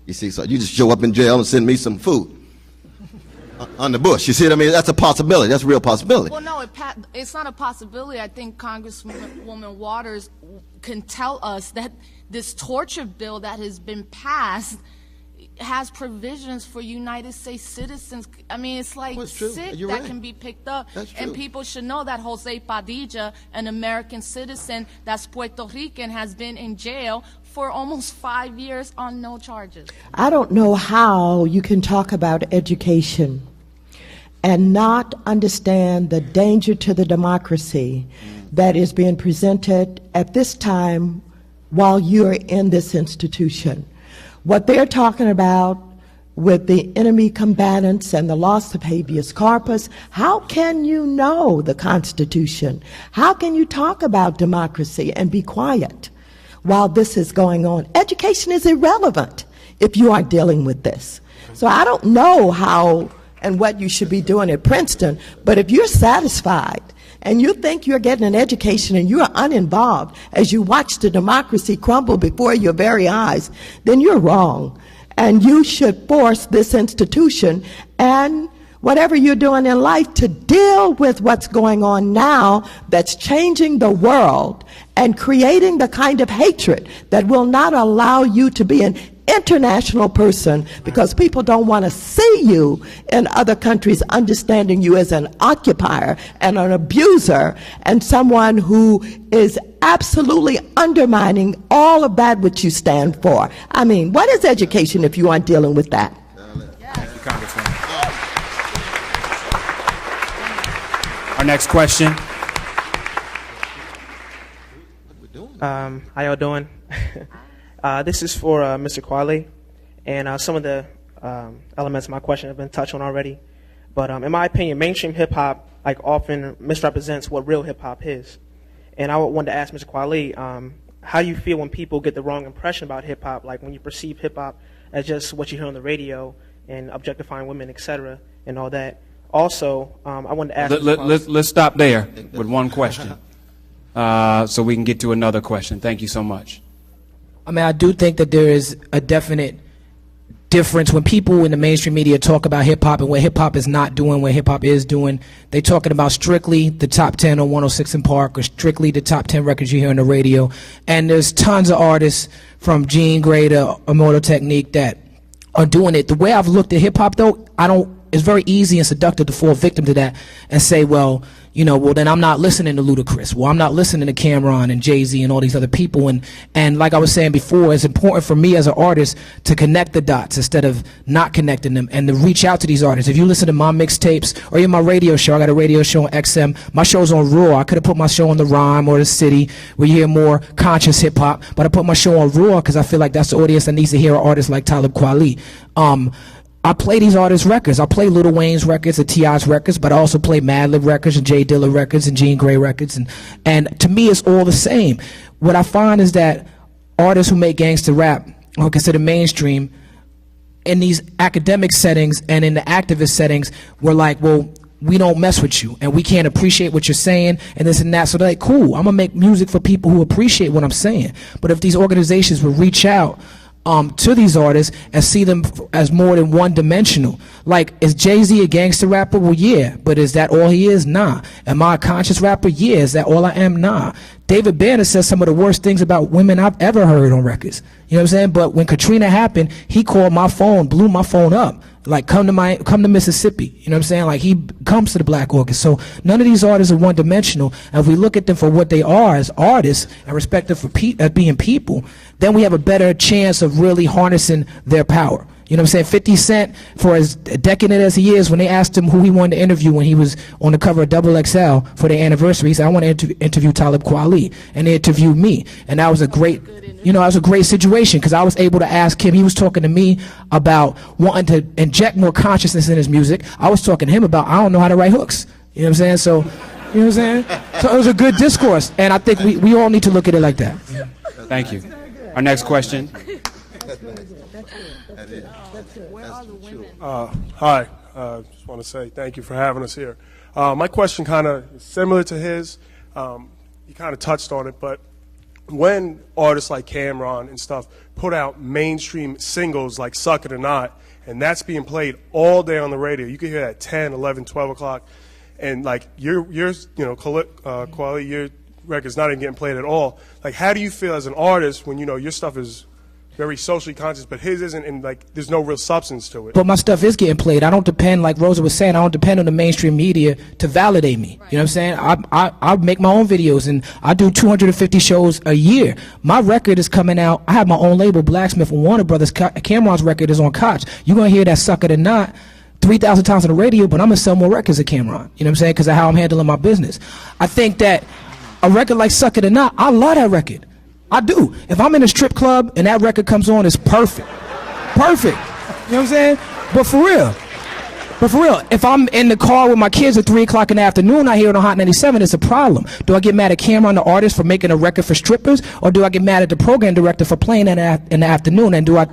You see, so you just show up in jail and send me some food on the bush. You see what I mean? That's a possibility. That's a real possibility. Well, no, it's not a possibility. I think Congresswoman Waters can tell us that this torture bill that has been passed has provisions for United States citizens. I mean, it's like sick that can be picked up. And people should know that Jose Padilla, an American citizen that's Puerto Rican, has been in jail for almost 5 years on no charges. I don't know how you can talk about education and not understand the danger to the democracy that is being presented at this time while you're in this institution. What they're talking about with the enemy combatants and the loss of habeas corpus, how can you know the Constitution? How can you talk about democracy and be quiet while this is going on? Education is irrelevant if you are dealing with this. So I don't know how and what you should be doing at Princeton, but if you're satisfied and you think you're getting an education and you are uninvolved as you watch the democracy crumble before your very eyes, then you're wrong. And you should force this institution and whatever you're doing in life to deal with what's going on now that's changing the world and creating the kind of hatred that will not allow you to be an international person, because people don't want to see you in other countries understanding you as an occupier and an abuser and someone who is absolutely undermining all of that which you stand for. I mean, what is education if you aren't dealing with that? Thank you, Congresswoman. Our next question. How y'all doing? This is for Mr. Kweli, and some of the elements of my question have been touched on already. But in my opinion, mainstream hip-hop often misrepresents what real hip-hop is. And I wanted to ask Mr. Kweli, how do you feel when people get the wrong impression about hip-hop, like when you perceive hip-hop as just what you hear on the radio and objectifying women, etc., and all that. Also, I wanted to ask... Let's stop there with one question so we can get to another question. Thank you so much. I mean, I do think that there is a definite difference when people in the mainstream media talk about hip-hop and what hip-hop is not doing, what hip-hop is doing. They're talking about strictly the top 10 on 106 in Park or strictly the top 10 records you hear on the radio. And there's tons of artists from Jean Grey to Immortal Technique that are doing it. The way I've looked at hip-hop, though, it's very easy and seductive to fall victim to that and say, well, then I'm not listening to Ludacris. Well, I'm not listening to Cameron and Jay-Z and all these other people. And like I was saying before, it's important for me as an artist to connect the dots instead of not connecting them and to reach out to these artists. If you listen to my mixtapes or even my radio show, I got a radio show on XM. My show's on Raw. I could have put my show on The Rhyme or The City where you hear more conscious hip-hop, but I put my show on Raw because I feel like that's the audience that needs to hear an artist like Talib Kweli. I play these artists' records. I play Lil Wayne's records and T.I.'s records, but I also play Madlib records and Jay Dilla records and Jean Grey records. And to me, it's all the same. What I find is that artists who make gangster rap or consider mainstream in these academic settings and in the activist settings, we're like, well, we don't mess with you and we can't appreciate what you're saying and this and that. So they're like, cool, I'm gonna make music for people who appreciate what I'm saying. But if these organizations would reach out to these artists and see them as more than one-dimensional. Like, is Jay-Z a gangster rapper? Well, yeah, but is that all he is? Nah. Am I a conscious rapper? Yeah. Is that all I am? Nah. David Banner says some of the worst things about women I've ever heard on records. You know what I'm saying? But when Katrina happened, he called my phone, blew my phone up. Like, come to Mississippi. You know what I'm saying? Like, he comes to the Black Orchid. So none of these artists are one-dimensional. And if we look at them for what they are as artists and respect them for being people, then we have a better chance of really harnessing their power. You know what I'm saying? 50 Cent, for as decadent as he is, when they asked him who he wanted to interview when he was on the cover of XXL for their anniversary, he said, I want to interview Talib Kweli. And they interviewed me. And that was a great, that was a great situation because I was able to ask him. He was talking to me about wanting to inject more consciousness in his music. I was talking to him about, I don't know how to write hooks. You know what I'm saying? So, you know what I'm saying? So it was a good discourse. And I think we all need to look at it like that. Thank you. Our next question. Hi, just want to say thank you for having us here. My question kind of is similar to his. You kind of touched on it, but when artists like Cameron and stuff put out mainstream singles like Suck It or Not, and that's being played all day on the radio, you can hear that at 10, 11, 12 o'clock, and like Kweli, your record's not even getting played at all. Like, how do you feel as an artist when your stuff is very socially conscious, but his isn't, and like there's no real substance to it? But my stuff is getting played. I don't depend, like Rosa was saying, I don't depend on the mainstream media to validate me. You know what I'm saying? I make my own videos, and I do 250 shows a year. My record is coming out. I have my own label, Blacksmith and Warner Brothers. Cameron's record is on Koch. You're going to hear that Suck It or Not 3,000 times on the radio, but I'm going to sell more records than Cameron. You know what I'm saying? Because of how I'm handling my business. I think that a record like Suck It or Not, I love that record. I do. If I'm in a strip club and that record comes on, it's perfect. Perfect. You know what I'm saying? But for real, if I'm in the car with my kids at 3 o'clock in the afternoon, I hear it on Hot 97, it's a problem. Do I get mad at Cameron, the artist, for making a record for strippers? Or do I get mad at the program director for playing that in the afternoon? And do I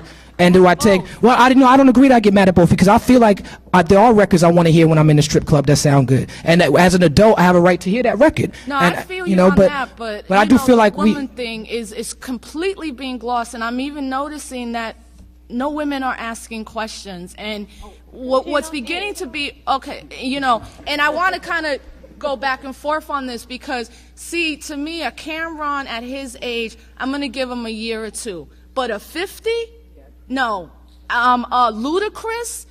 take, well, I don't agree that I get mad at both, because I feel like there are records I want to hear when I'm in the strip club that sound good. And as an adult, I have a right to hear that record. No, and, I feel you on that, but I do feel like the woman thing is completely being glossed, and I'm even noticing that no women are asking questions. And what's beginning to be, and I want to kind of go back and forth on this because, see, to me, a Cameron at his age, I'm going to give him a year or two. But a 50? No. Ludacris,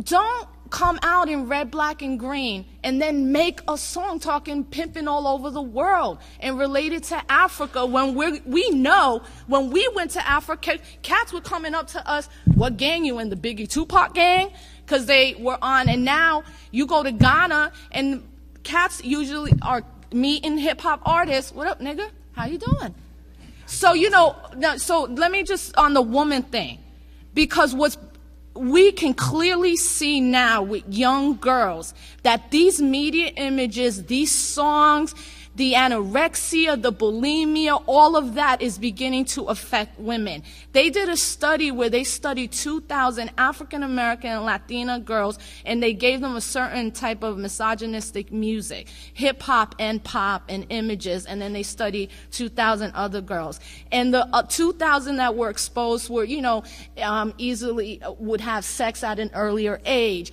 don't come out in red, black, and green and then make a song talking pimping all over the world and relate it to Africa when we know when we went to Africa, cats were coming up to us, what gang you in, the Biggie Tupac gang? Because they were on, and now you go to Ghana and cats usually are meeting hip-hop artists. What up, nigga? How you doing? So, so let me just, on the woman thing, because we can clearly see now with young girls that these media images, these songs, the anorexia, the bulimia, all of that is beginning to affect women. They did a study where they studied 2,000 African American and Latina girls, and they gave them a certain type of misogynistic music, hip hop and pop and images, and then they studied 2,000 other girls. And the 2,000 that were exposed were, easily would have sex at an earlier age,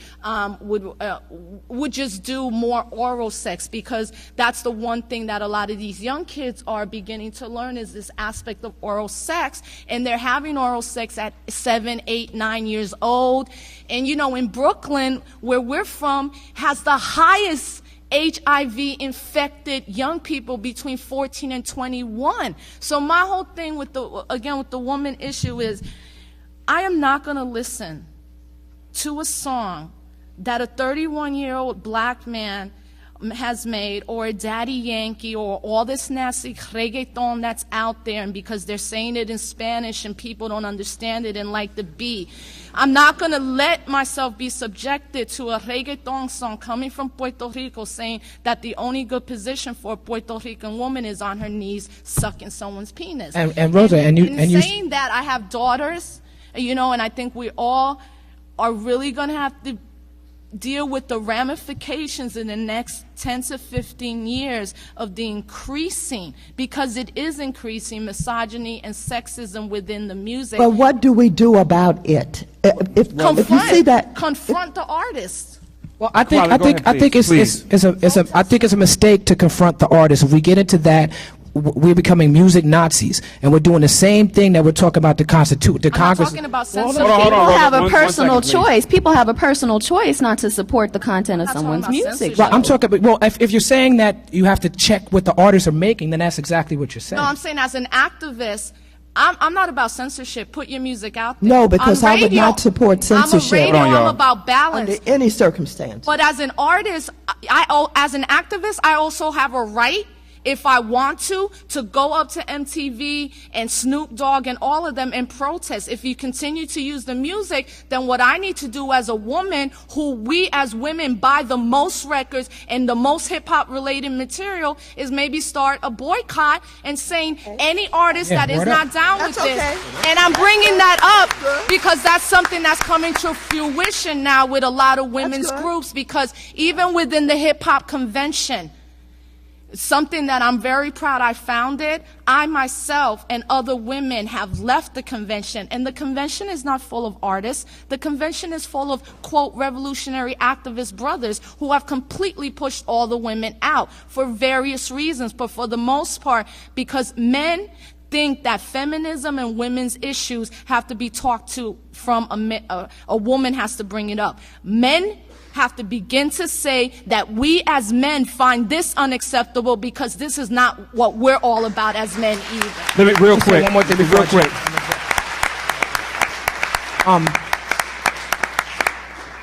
would just do more oral sex, because that's the one thing that a lot of these young kids are beginning to learn is this aspect of oral sex, and they're having oral sex at 7, 8, 9 years old. And in Brooklyn, where we're from, has the highest HIV infected young people between 14 and 21. So my whole thing with the woman issue is, I am not going to listen to a song that a 31-year-old black man has made, or a Daddy Yankee, or all this nasty reggaeton that's out there, and because they're saying it in Spanish and people don't understand it and like the beat. I'm not going to let myself be subjected to a reggaeton song coming from Puerto Rico saying that the only good position for a Puerto Rican woman is on her knees sucking someone's penis. And Rosa, and you saying that, I have daughters, and I think we all are really going to have to deal with the ramifications in the next 10 to 15 years of the increasing, because it is increasing, misogyny and sexism within the music. But what do we do about it? If you see that, confront the artists. Well, I think it's a mistake to confront the artist. If we get into that, we're becoming music Nazis, and we're doing the same thing that we're talking about the Congress. I'm not talking about censorship. People have a personal choice. People have a personal choice not to support the content of someone's music. Right, I'm talking about, well, if you're saying that you have to check what the artists are making, then that's exactly what you're saying. No, I'm saying as an activist, I'm not about censorship. Put your music out there. No, because I would not support censorship. I'm about balance. Under any circumstance. But as an artist, as an activist, I also have a right, if I want to go up to MTV and Snoop Dogg and all of them and protest. If you continue to use the music, then what I need to do as a woman, who we as women buy the most records and the most hip-hop related material, is maybe start a boycott and saying any artist that is not down with this. And I'm bringing that up because that's something that's coming to fruition now with a lot of women's groups, because even within the hip-hop convention, something that I'm very proud I founded, I myself and other women have left the convention, and the convention is not full of artists. The convention is full of, quote, revolutionary activist brothers who have completely pushed all the women out for various reasons, but for the most part because men think that feminism and women's issues have to be talked to from a woman has to bring it up. Men have to begin to say that we as men find this unacceptable, because this is not what we're all about as men either. Let me, real quick, one more thing before I'm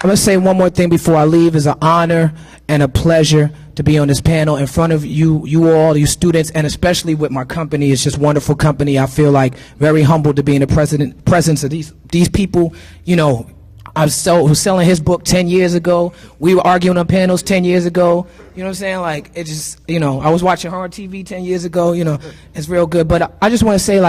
going to say one more thing before I leave. It's an honor and a pleasure to be on this panel in front of you all, you students, and especially with my company. It's just wonderful company. I feel like very humbled to be in the presence of these people, who's selling his book 10 years ago. We were arguing on panels 10 years ago. You know what I'm saying? Like, it just, I was watching hard TV 10 years ago. It's real good. But I just want to say,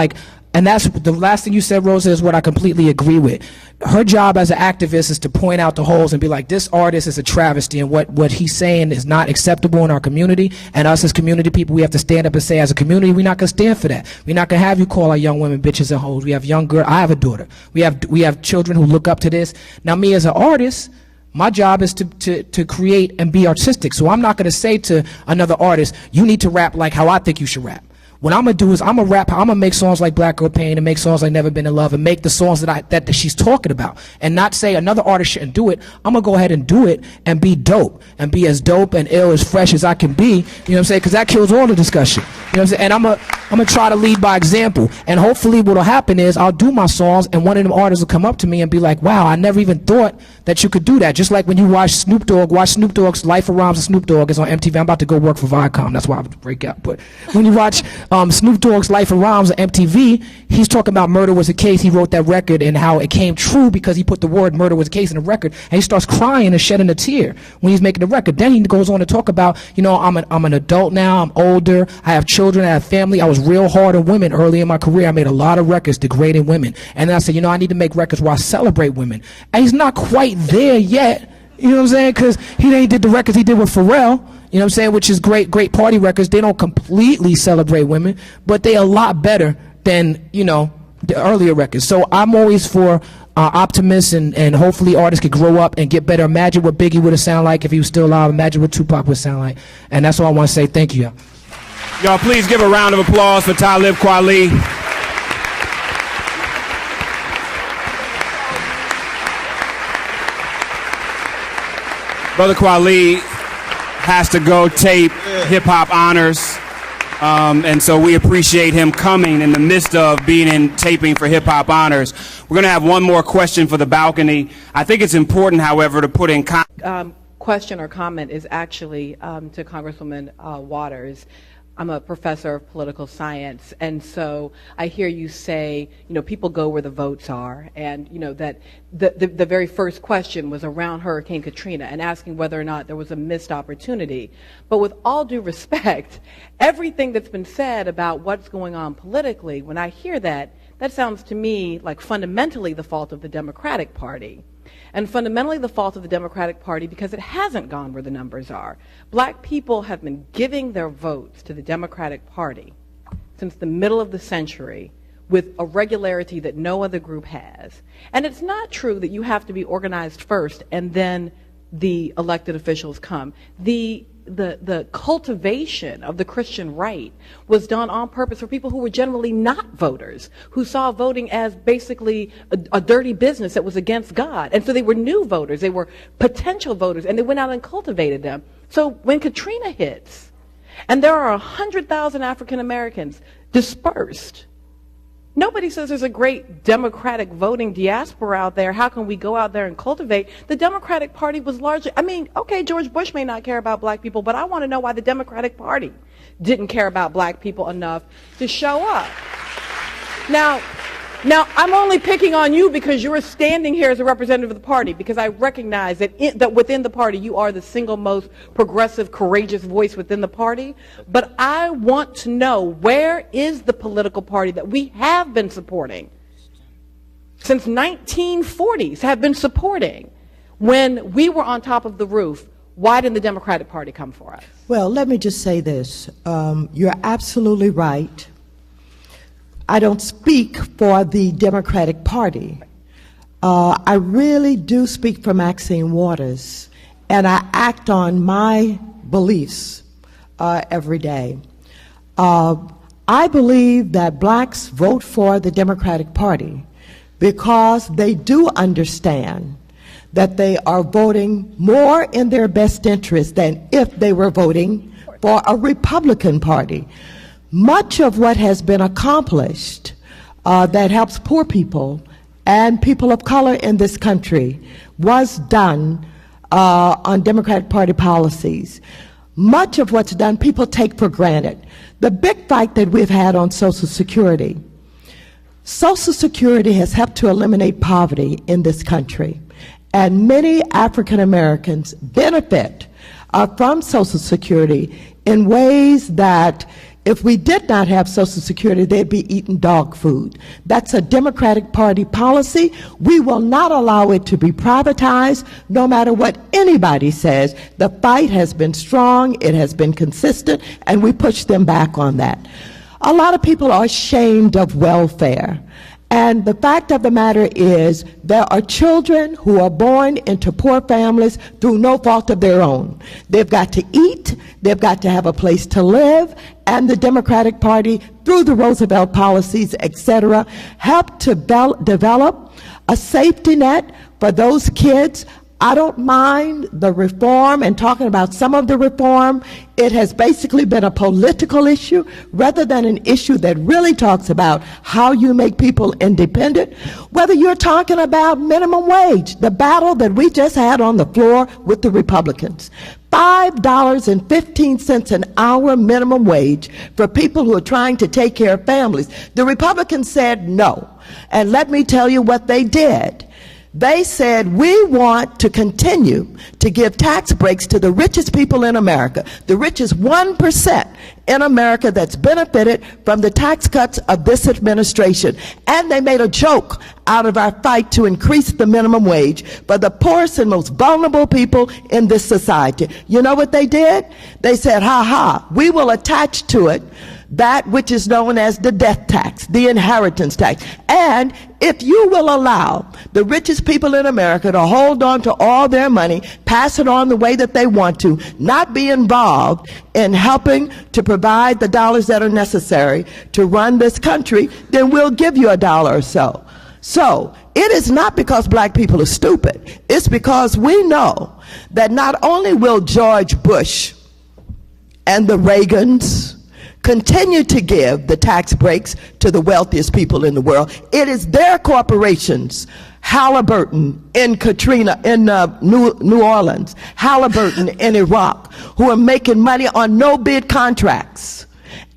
and that's the last thing you said, Rosa, is what I completely agree with. Her job as an activist is to point out the holes and be like, this artist is a travesty, and what he's saying is not acceptable in our community. And us as community people, we have to stand up and say, as a community, we're not going to stand for that. We're not going to have you call our young women bitches and hoes. We have young girls. I have a daughter. We have children who look up to this. Now, me as an artist, My job is to create and be artistic. So I'm not going to say to another artist, you need to rap like how I think you should rap. What I'm going to do is I'm going to make songs like Black Girl Pain and make songs like Never Been in Love and make the songs that she's talking about and not say another artist shouldn't do it. I'm going to go ahead and do it and be dope and be as dope and ill, as fresh as I can be. You know what I'm saying? Because that kills all the discussion. You know what I'm saying? And I'm going to try to lead by example. And hopefully what will happen is I'll do my songs and one of them artists will come up to me and be like, wow, I never even thought that you could do that. Just like when you watch Snoop Dogg's Life of Rhymes of Snoop Dogg is on MTV. I'm about to go work for Viacom. That's why I have to break out. But when you watch Snoop Dogg's Life of Rhymes on MTV, he's talking about murder was a case. He wrote that record and how it came true because he put the word murder was a case in the record, and he starts crying and shedding a tear when he's making the record. Then he goes on to talk about, you know, I'm an adult now, I'm older, I have children, I have family, I was real hard on women early in my career, I made a lot of records degrading women, and then I said, you know, I need to make records where I celebrate women, and he's not quite there yet, you know what I'm saying, because he did the records he did with Pharrell, you know what I'm saying, which is great party records. They don't completely celebrate women, but they a lot better than, you know, the earlier records. So I'm always for optimists, and hopefully artists could grow up and get better. Imagine what Biggie would have sounded like if he was still alive. Imagine what Tupac would sound like. And that's all I want to say. Thank you. Y'all, please give a round of applause for Talib Kweli. Brother Kweli has to go tape hip-hop honors, and so we appreciate him coming in the midst of being in taping for hip-hop honors. We're going to have one more question for the balcony. I think it's important, however, to put in question or comment is actually to Congresswoman Waters. I'm a professor of political science, and so I hear you say, you know, people go where the votes are, and, you know, that the very first question was around Hurricane Katrina and asking whether or not there was a missed opportunity. But with all due respect, everything that's been said about what's going on politically, when I hear that, that sounds to me like fundamentally the fault of the Democratic Party. And fundamentally the fault of the Democratic Party because it hasn't gone where the numbers are. Black people have been giving their votes to the Democratic Party since the middle of the century with a regularity that no other group has. And it's not true that you have to be organized first and then the elected officials come. The cultivation of the Christian right was done on purpose for people who were generally not voters, who saw voting as basically a dirty business that was against God. And so they were new voters, they were potential voters, and they went out and cultivated them. So when Katrina hits, and there are 100,000 African Americans dispersed, nobody says there's a great Democratic voting diaspora out there. How can we go out there and cultivate? The Democratic Party was largely, I mean, okay, George Bush may not care about black people, but I want to know why the Democratic Party didn't care about black people enough to show up. Now, I'm only picking on you because you're standing here as a representative of the party, because I recognize that within the party you are the single most progressive, courageous voice within the party. But I want to know, where is the political party that we have been supporting since 1940s, have been supporting when we were on top of the roof? Why didn't the Democratic Party come for us? Well, let me just say this. You're absolutely right. I don't speak for the Democratic Party. I really do speak for Maxine Waters, and I act on my beliefs every day. I believe that blacks vote for the Democratic Party because they do understand that they are voting more in their best interest than if they were voting for a Republican Party. Much of what has been accomplished that helps poor people and people of color in this country was done on Democratic Party policies. Much of what's done, people take for granted. The big fight that we've had on Social Security. Social Security has helped to eliminate poverty in this country, and many African Americans benefit from Social Security in ways that if we did not have Social Security, they'd be eating dog food. That's a Democratic Party policy. We will not allow it to be privatized, no matter what anybody says. The fight has been strong, it has been consistent, and we push them back on that. A lot of people are ashamed of welfare, And the fact of the matter is, there are children who are born into poor families through no fault of their own. They've got to eat, they've got to have a place to live, and the Democratic Party, through the Roosevelt policies, etc., helped to develop a safety net for those kids. I don't mind the reform and talking about some of the reform. It has basically been a political issue rather than an issue that really talks about how you make people independent. Whether you're talking about minimum wage, the battle that we just had on the floor with the Republicans. $5.15 an hour minimum wage for people who are trying to take care of families. The Republicans said no. And let me tell you what they did. They said, we want to continue to give tax breaks to the richest people in America, the richest 1% in America that's benefited from the tax cuts of this administration. And they made a joke out of our fight to increase the minimum wage for the poorest and most vulnerable people in this society. You know what they did? They said, ha ha, we will attach to it that which is known as the death tax, the inheritance tax. And if you will allow the richest people in America to hold on to all their money, pass it on the way that they want to, not be involved in helping to provide the dollars that are necessary to run this country, then we'll give you $1 or so. So it is not because black people are stupid. It's because we know that not only will George Bush and the Reagans continue to give the tax breaks to the wealthiest people in the world, it is their corporations, Halliburton in Katrina, in New Orleans, Halliburton in Iraq, who are making money on no-bid contracts.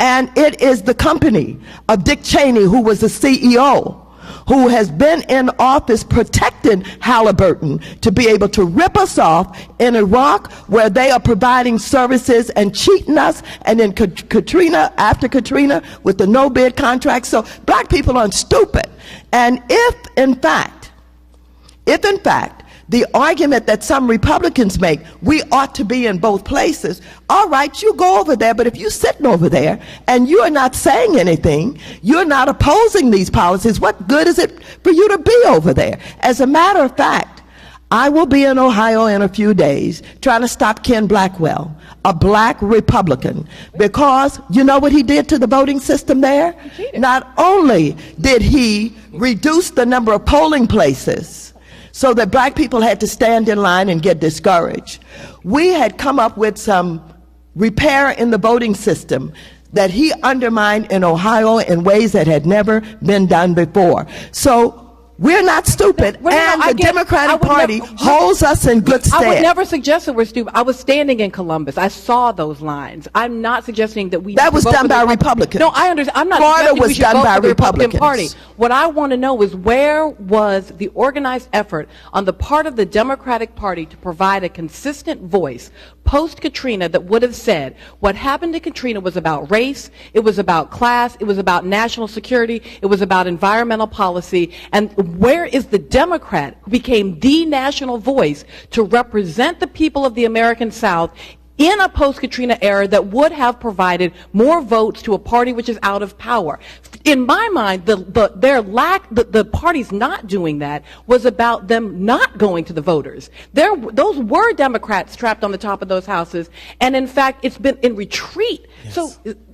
And it is the company of Dick Cheney, who was the CEO, who has been in office protecting Halliburton to be able to rip us off in Iraq, where they are providing services and cheating us, and in Katrina, after Katrina, with the no-bid contracts. So black people aren't stupid. And if in fact, the argument that some Republicans make, we ought to be in both places. All right, you go over there, but if you're sitting over there and you're not saying anything, you're not opposing these policies, what good is it for you to be over there? As a matter of fact, I will be in Ohio in a few days trying to stop Ken Blackwell, a black Republican, because you know what he did to the voting system there? Not only did he reduce the number of polling places so that black people had to stand in line and get discouraged, we had come up with some repair in the voting system that he undermined in Ohio in ways that had never been done before. So we're not stupid, and the Democratic Party holds us in good stead. I would never suggest that we're stupid. I was standing in Columbus. I saw those lines. I'm not suggesting that we... That was done by Republicans. No, I understand. I'm not suggesting we should vote for the Republican Party. What I want to know is, where was the organized effort on the part of the Democratic Party to provide a consistent voice post-Katrina that would have said what happened to Katrina was about race, it was about class, it was about national security, it was about environmental policy, and where is the Democrat who became the national voice to represent the people of the American South in a post-Katrina era that would have provided more votes to a party which is out of power? In my mind, the parties not doing that was about them not going to the voters. Those were Democrats trapped on the top of those houses, and in fact, it's been in retreat. Yes. So,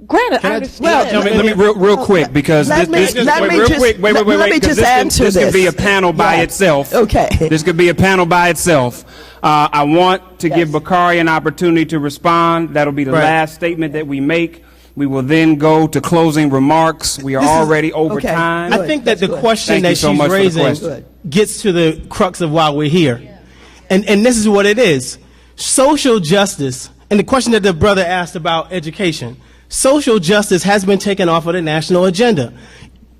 granted, I understand. Well, let me real quick, because this could be a panel by itself. Okay. This could be a panel by itself. I want to give Bakari an opportunity to respond. That'll be the last statement that we make. We will then go to closing remarks. We are already over time. I think that the question that she's raising gets to the crux of why we're here. And this is what it is. Social justice, and the question that the brother asked about education, social justice has been taken off of the national agenda.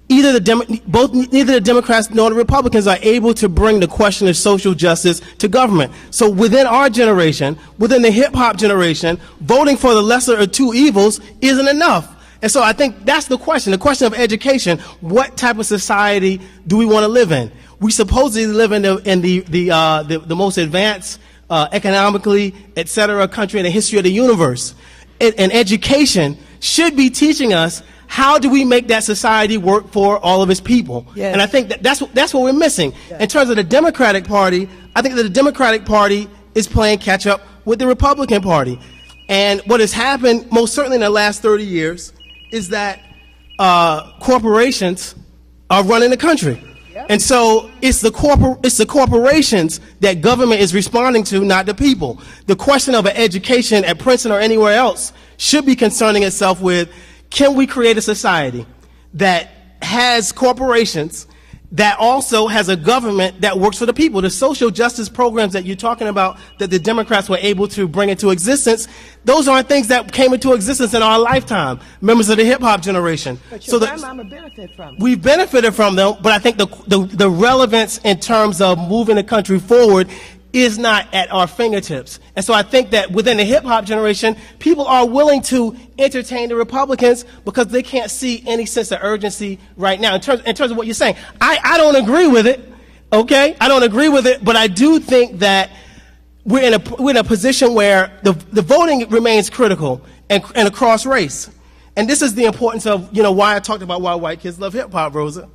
Neither the Democrats nor the Republicans are able to bring the question of social justice to government. So within our generation, within the hip-hop generation, voting for the lesser of two evils isn't enough. And so I think that's the question of education. What type of society do we want to live in? We supposedly live in the most advanced economically, etc., country in the history of the universe. And education should be teaching us how do we make that society work for all of its people? Yes. And I think that's what we're missing. Yes. In terms of the Democratic Party, I think that the Democratic Party is playing catch up with the Republican Party. And what has happened, most certainly in the last 30 years, is that corporations are running the country. Yep. And so it's the corporations that government is responding to, not the people. The question of an education at Princeton or anywhere else should be concerning itself with, can we create a society that has corporations that also has a government that works for the people? The social justice programs that you're talking about that the Democrats were able to bring into existence, those aren't things that came into existence in our lifetime, members of the hip-hop generation. But so benefit from them. We've benefited from them, but I think the relevance in terms of moving the country forward is not at our fingertips. And so I think that within the hip-hop generation, people are willing to entertain the Republicans because they can't see any sense of urgency right now. In terms of what you're saying, I don't agree with it, okay? I don't agree with it, but I do think that we're in a position where the voting remains critical and across race. And this is the importance of, why I talked about why white kids love hip-hop, Rosa.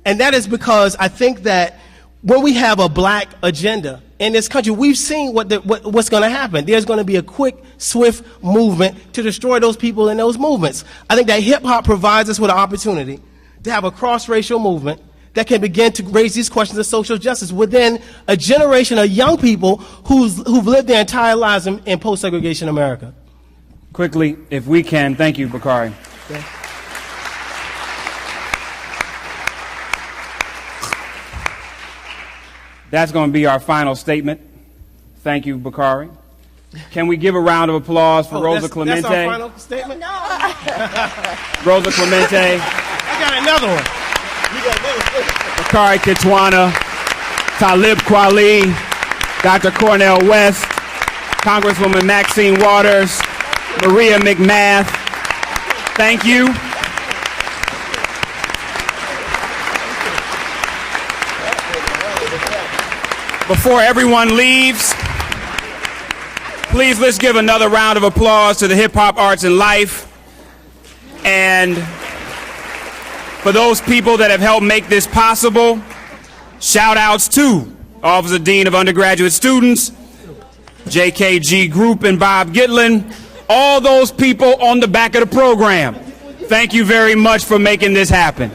And that is because I think that when we have a black agenda in this country, we've seen what's going to happen. There's going to be a quick, swift movement to destroy those people in those movements. I think that hip-hop provides us with an opportunity to have a cross-racial movement that can begin to raise these questions of social justice within a generation of young people who've lived their entire lives in post-segregation America. Quickly, if we can, thank you, Bakari. Yeah. That's going to be our final statement. Thank you, Bakari. Can we give a round of applause for Rosa Clemente? That's our final statement? No. Rosa Clemente. I got another one. Bakari Kitwana, Talib Kweli, Dr. Cornel West, Congresswoman Maxine Waters, Maria McMath. Thank you. Before everyone leaves, please let's give another round of applause to the Hip Hop Arts and Life and for those people that have helped make this possible. Shout outs to Office of Dean of Undergraduate Students, JKG Group and Bob Gitlin, all those people on the back of the program. Thank you very much for making this happen.